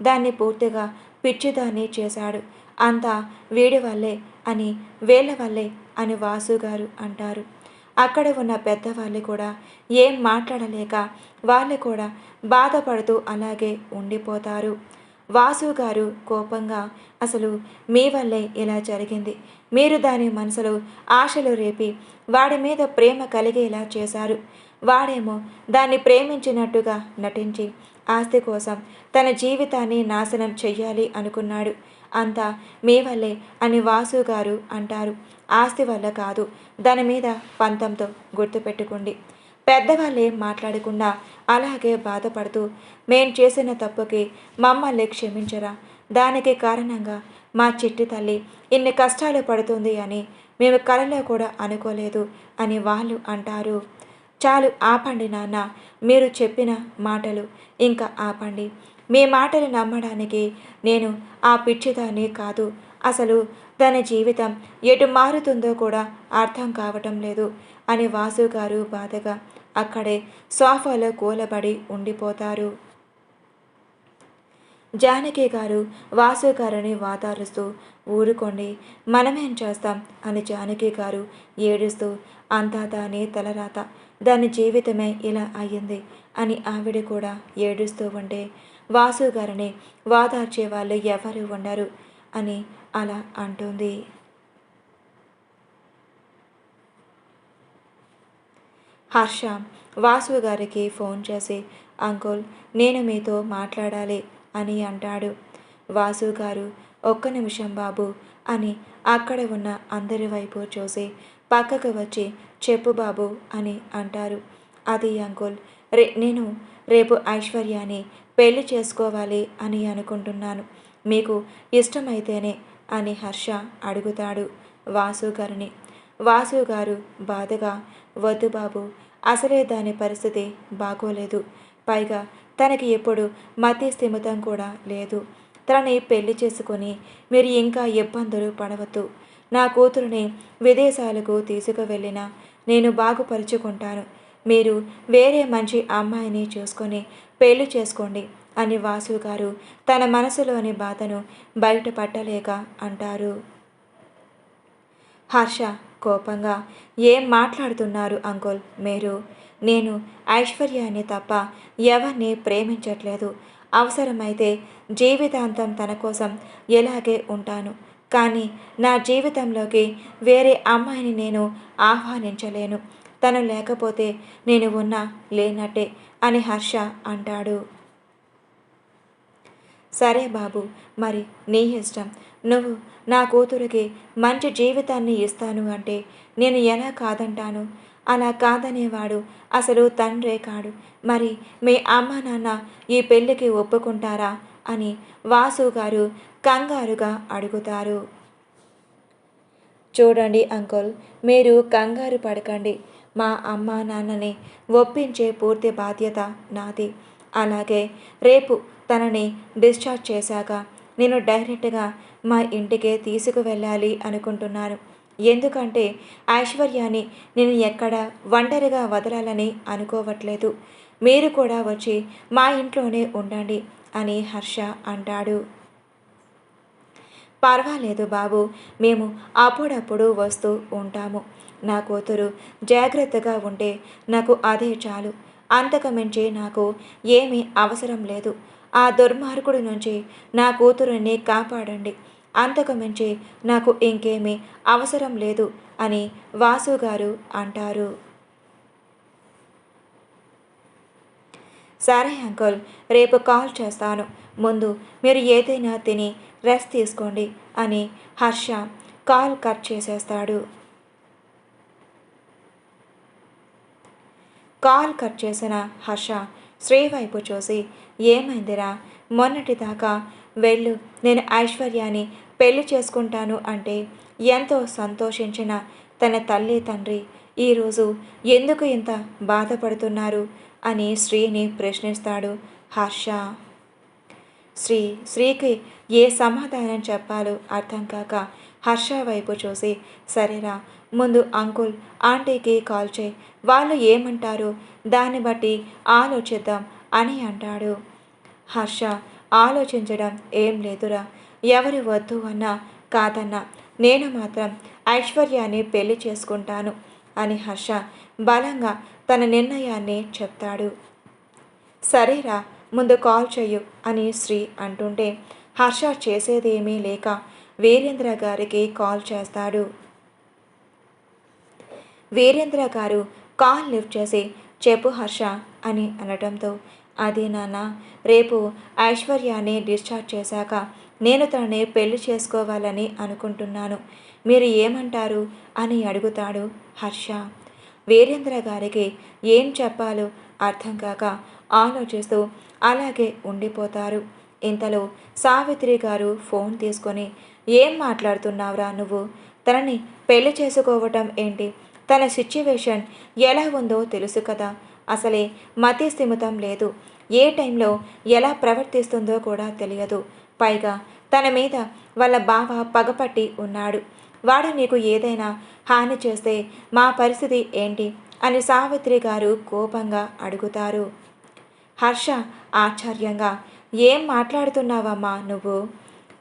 [SPEAKER 1] దాన్ని పూర్తిగా పిచ్చిదాన్ని చేశాడు. అంతా వీడి వల్లే అని, వేళ్ళ వల్లే అని వాసుగారు అంటారు. అక్కడ ఉన్న పెద్దవాళ్ళు కూడా ఏం మాట్లాడలేక వాళ్ళు కూడా బాధపడుతూ అలాగే ఉండిపోతారు. వాసుగారు కోపంగా, అసలు మీ వల్లే ఇలా జరిగింది. మీరు దాని మనసులో ఆశలు రేపి వాడి మీద ప్రేమ కలిగేలా చేశారు. వాడేమో దాన్ని ప్రేమించినట్టుగా నటించి ఆస్తి కోసం తన జీవితాన్ని నాశనం చెయ్యాలి అనుకున్నాడు. అంతా మీ వల్లే అని వాసుగారు అంటారు. ఆస్తి వల్ల కాదు, దాని మీద పంతంతో గుర్తుపెట్టుకోండి. పెద్దవాళ్ళే మాట్లాడకుండా అలాగే బాధపడుతూ, మేం చేసిన తప్పుకి మమ్మల్ని క్షమించరా, దానికి కారణంగా మా చిట్టి తల్లి ఇన్ని కష్టాలు పడుతుంది అని మేము కలలో కూడా అనుకోలేదు అని వాళ్ళు అంటారు. చాలు ఆపండి నాన్న, మీరు చెప్పిన మాటలు ఇంకా ఆపండి. మీ మాటలు నమ్మడానికి నేను ఆ పిచ్చిదాన్ని కాదు. అసలు దాని జీవితం ఎటు మారుతుందో కూడా అర్థం కావటం లేదు అని వాసుగారు బాధగా అక్కడే సోఫాలో కూలబడి ఉండిపోతారు. జానకి గారు వాసుగారిని వాదారుస్తూ, ఊరుకోండి, మనమేం చేస్తాం అని జానకి గారు ఏడుస్తూ, అంతా దాని తలరాత, దాని జీవితమే ఇలా అయ్యింది అని ఆవిడ కూడా ఏడుస్తూ ఉంటే, వాసుగారిని వాదార్చే వాళ్ళు ఎవరు ఉండరు అని అలా అంటుంది. హర్ష వాసు గారికి ఫోన్ చేసి, అంకుల్, నేను మీతో మాట్లాడాలి అని అంటాడు. వాసు గారు, ఒక్క నిమిషం బాబు అని అక్కడ ఉన్న అందరి వైపు చూసి పక్కకు వచ్చి, చెప్పు బాబు అని అంటారు. అది అంకుల్, నేను రేపు ఐశ్వర్యాన్ని పెళ్లి చేసుకోవాలి అని అనుకుంటున్నాను. మీకు ఇష్టమైతేనే అని హర్ష అడుగుతాడు వాసు గారిని. వాసు గారు బాధగా, వద్దు బాబు, అసలే దాని పరిస్థితి బాగోలేదు. పైగా తనకి ఎప్పుడు మతి స్థిమితం కూడా లేదు. తనని పెళ్లి చేసుకొని మీరు ఇంకా ఇబ్బందులు పడవద్దు. నా కూతురుని విదేశాలకు తీసుకువెళ్ళినా నేను బాగుపరుచుకుంటాను. మీరు వేరే మంచి అమ్మాయిని చూసుకొని పెళ్లి చేసుకోండి అని వాసు గారు తన మనసులోని బాధను బయటపట్టలేక అంటారు. హర్ష కోపంగా, ఏం మాట్లాడుతున్నారు అంకుల్ మీరు? నేను ఐశ్వర్యాన్ని తప్ప ఎవరిని ప్రేమించట్లేదు. అవసరమైతే జీవితాంతం తన కోసం ఎలాగే ఉంటాను. కానీ నా జీవితంలోకి వేరే అమ్మాయిని నేను ఆహ్వానించలేను. తను లేకపోతే నేను ఉన్నా లేనట్టే అని హర్ష అంటాడు. సరే బాబు, మరి నీ ఇష్టం. నువ్వు నా కూతురికి మంచి జీవితాన్ని ఇస్తాను అంటే నేను ఎలా కాదంటాను? అలా కాదనేవాడు అసలు తండ్రే కాడు. మరి మీ అమ్మ నాన్న ఈ పెళ్ళికి ఒప్పుకుంటారా అని వాసు గారు కంగారుగా అడుగుతారు. చూడండి అంకుల్, మీరు కంగారు పడకండి. మా అమ్మ నాన్నని ఒప్పించే పూర్తి బాధ్యత నాది. అలాగే రేపు తనని డిశ్చార్జ్ చేశాక నేను డైరెక్ట్గా మా ఇంటికే తీసుకువెళ్ళాలి అనుకుంటున్నాను. ఎందుకంటే ఐశ్వర్యాన్ని నేను ఎక్కడ ఒంటరిగా వదలాలని అనుకోవట్లేదు. మీరు కూడా వచ్చి మా ఇంట్లోనే ఉండండి అని హర్ష అంటాడు. పర్వాలేదు బాబు, మేము అప్పుడప్పుడు వస్తూ ఉంటాము. నా కూతురు జాగ్రత్తగా ఉంటే నాకు అదే చాలు. అంతకు మించి నాకు ఏమీ అవసరం లేదు. ఆ దుర్మార్గుడి నుంచి నా కూతురుని కాపాడండి. అంతకు మించి నాకు ఇంకేమీ అవసరం లేదు అని వాసు గారు అంటారు. సరే అంకుల్, రేపు కాల్ చేస్తాను. ముందు మీరు ఏదైనా తిని రెస్ట్ తీసుకోండి అని హర్ష కాల్ కట్ చేసేస్తాడు. కాల్ కట్ చేసిన హర్ష శ్రీ వైపు చూసి, ఏమైందిరా? మొన్నటిదాకా వెళ్ళు, నేను ఐశ్వర్యాన్ని పెళ్లి చేసుకుంటాను అంటే ఎంతో సంతోషించిన తన తల్లి తండ్రి ఈరోజు ఎందుకు ఇంత బాధపడుతున్నారు అని శ్రీని ప్రశ్నిస్తాడు హర్ష. శ్రీకి ఏ సమాధానం చెప్పాలో అర్థం కాక హర్ష వైపు చూసి, సరేరా, ముందు అంకుల్ ఆంటీకి కాల్ చేయి, వాళ్ళు ఏమంటారు దాన్ని బట్టి ఆలోచిద్దాం అని అంటాడు. హర్ష ఆలోచించడం ఏం లేదురా, ఎవరు వద్దు అన్నా కాదన్నా నేను మాత్రం ఐశ్వర్యాన్ని పెళ్లి చేసుకుంటాను అని హర్ష బలంగా తన నిర్ణయాన్ని చెప్తాడు. సరేరా, ముందు కాల్ చెయ్యు అని శ్రీ అంటుంటే హర్ష చేసేదేమీ లేక వీరేంద్ర గారికి కాల్ చేస్తాడు. వీరేంద్ర గారు కాల్ లిఫ్ట్ చేసి, చెప్పు హర్ష అని అనటంతో, అదే నాన్న, రేపు ఐశ్వర్యాన్ని డిశ్చార్జ్ చేశాక నేను తనని పెళ్లి చేసుకోవాలని అనుకుంటున్నాను, మీరు ఏమంటారు అని అడుగుతాడు హర్ష. వీరేంద్ర గారికి ఏం చెప్పాలో అర్థం కాక ఆలోచిస్తూ అలాగే ఉండిపోతారు. ఇంతలో సావిత్రి గారు ఫోన్ తీసుకొని, ఏం మాట్లాడుతున్నావురా నువ్వు, తనని పెళ్లి చేసుకోవటం ఏంటి, తన సిచ్యువేషన్ ఎలా ఉందో తెలుసు కదా, అసలే మతి స్థిమితం లేదు, ఏ టైంలో ఎలా ప్రవర్తిస్తుందో కూడా తెలియదు, పైగా తన మీద వాళ్ళ బావ పగపట్టి ఉన్నాడు, వాడు నీకు ఏదైనా హాని చేస్తే మా పరిస్థితి ఏంటి అని సావిత్రి గారు కోపంగా అడుగుతారు. హర్ష ఆశ్చర్యంగా, ఏం మాట్లాడుతున్నావమ్మా నువ్వు,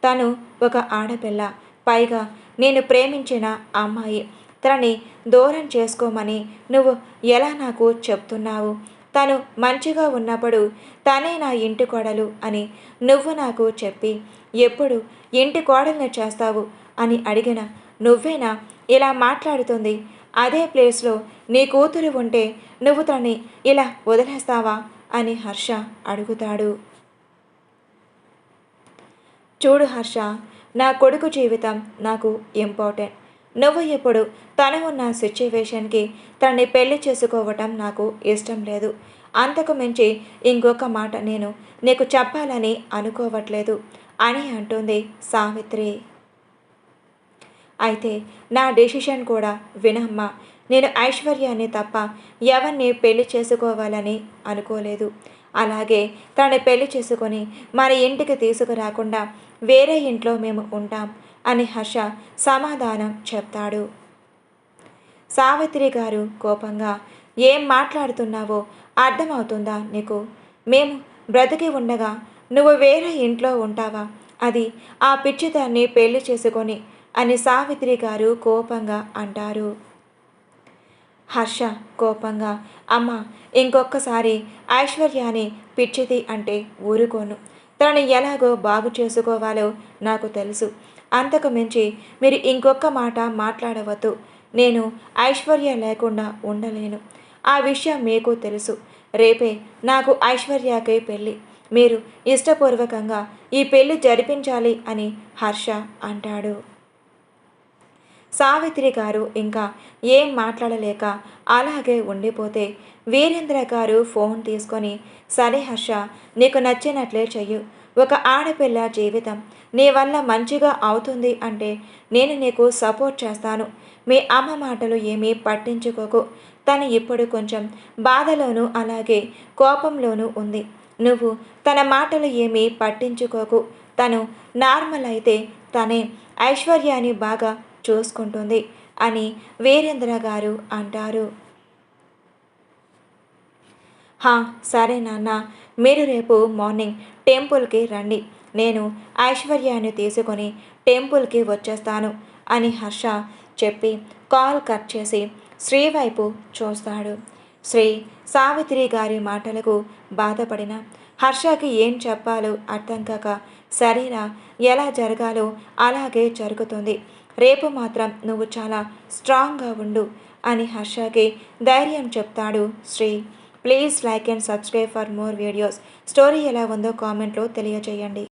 [SPEAKER 1] తను ఒక ఆడపిల్ల, పైగా నేను ప్రేమించిన అమ్మాయి, తనని దూరం చేసుకోమని నువ్వు ఎలా నాకు చెప్తున్నావు, తను మంచిగా ఉన్నప్పుడు తనే నా ఇంటి కోడలు అని నువ్వు నాకు చెప్పి ఎప్పుడు ఇంటి కోడల్ని చేస్తావు అని అడిగిన నువ్వేనా ఇలా మాట్లాడుతుంది, అదే ప్లేస్లో నీ కూతురు ఉంటే నువ్వు తనని ఇలా వదిలేస్తావా అని హర్ష అడుగుతాడు. చూడు హర్ష, నా కొడుకు జీవితం నాకు ఇంపార్టెంట్, నువ్వు ఇప్పుడు తను ఉన్న సిచ్యువేషన్కి తనని పెళ్లి చేసుకోవటం నాకు ఇష్టం లేదు, అంతకు మించి ఇంకొక మాట నేను నీకు చెప్పాలని అనుకోవట్లేదు అని అంటుంది సావిత్రి. అయితే నా డెసిషన్ కూడా వినమ్మా, నేను ఐశ్వర్యాన్ని తప్ప ఎవరిని పెళ్లి చేసుకోవాలని అనుకోలేదు, అలాగే తనని పెళ్లి చేసుకొని మన ఇంటికి తీసుకురాకుండా వేరే ఇంట్లో మేము ఉంటాం అని హర్ష సమాధానం చెప్తాడు. సావిత్రి గారు కోపంగా, ఏం మాట్లాడుతున్నావో అర్థమవుతుందా నీకు, మేము బ్రతికి ఉండగా నువ్వు వేరే ఇంట్లో ఉంటావా, అది ఆ పిచ్చిదాన్ని పెళ్లి చేసుకొని అని సావిత్రి గారు కోపంగా అంటారు. హర్ష కోపంగా, అమ్మ, ఇంకొకసారి ఐశ్వర్యాన్ని పిచ్చిది అంటే ఊరుకోను, తనని ఎలాగో బాగు చేసుకోవాలో నాకు తెలుసు, అంతకు మించి మీరు ఇంకొక మాట మాట్లాడవద్దు, నేను ఐశ్వర్య లేకుండా ఉండలేను, ఆ విషయం మీకు తెలుసు, రేపే నాకు ఐశ్వర్యకే పెళ్ళి, మీరు ఇష్టపూర్వకంగా ఈ పెళ్ళి జరిపించాలి అని హర్ష అంటాడు. సావిత్రి గారు ఇంకా ఏం మాట్లాడలేక అలాగే ఉండిపోతే వీరేంద్ర గారు ఫోన్ తీసుకొని, సరే హర్ష, నీకు నచ్చినట్లే చెయ్యు, ఒక ఆడపిల్ల జీవితం నీ వల్ల మంచిగా అవుతుంది అంటే నేను నీకు సపోర్ట్ చేస్తాను, మీ అమ్మ మాటలు ఏమీ పట్టించుకోకు, తను ఇప్పుడు కొంచెం బాధలోనూ అలాగే కోపంలోనూ ఉంది, నువ్వు తన మాటలు ఏమీ పట్టించుకోకు, తను నార్మల్ అయితే తనే ఐశ్వర్యాన్ని బాగా చూసుకుంటుంది అని వీరేంద్ర గారు అంటారు. సరే నాన్న, మీరు రేపు మార్నింగ్ టెంపుల్కి రండి, నేను ఐశ్వర్యాన్ని తీసుకొని టెంపుల్కి వచ్చేస్తాను అని హర్ష చెప్పి కాల్ కట్ చేసి శ్రీ వైపు చూస్తాడు. శ్రీ సావిత్రి గారి మాటలకు బాధపడిన హర్షకి ఏం చెప్పాలో అర్థం కాక, సరేరా, ఎలా జరగాలో అలాగే జరుగుతుంది, రేపు మాత్రం నువ్వు చాలా స్ట్రాంగ్గా ఉండు అని హర్షకి ధైర్యం చెప్తాడు Sri. Please like and subscribe for more videos. Story ఎలా ఉందో కామెంట్లో తెలియజేయండి.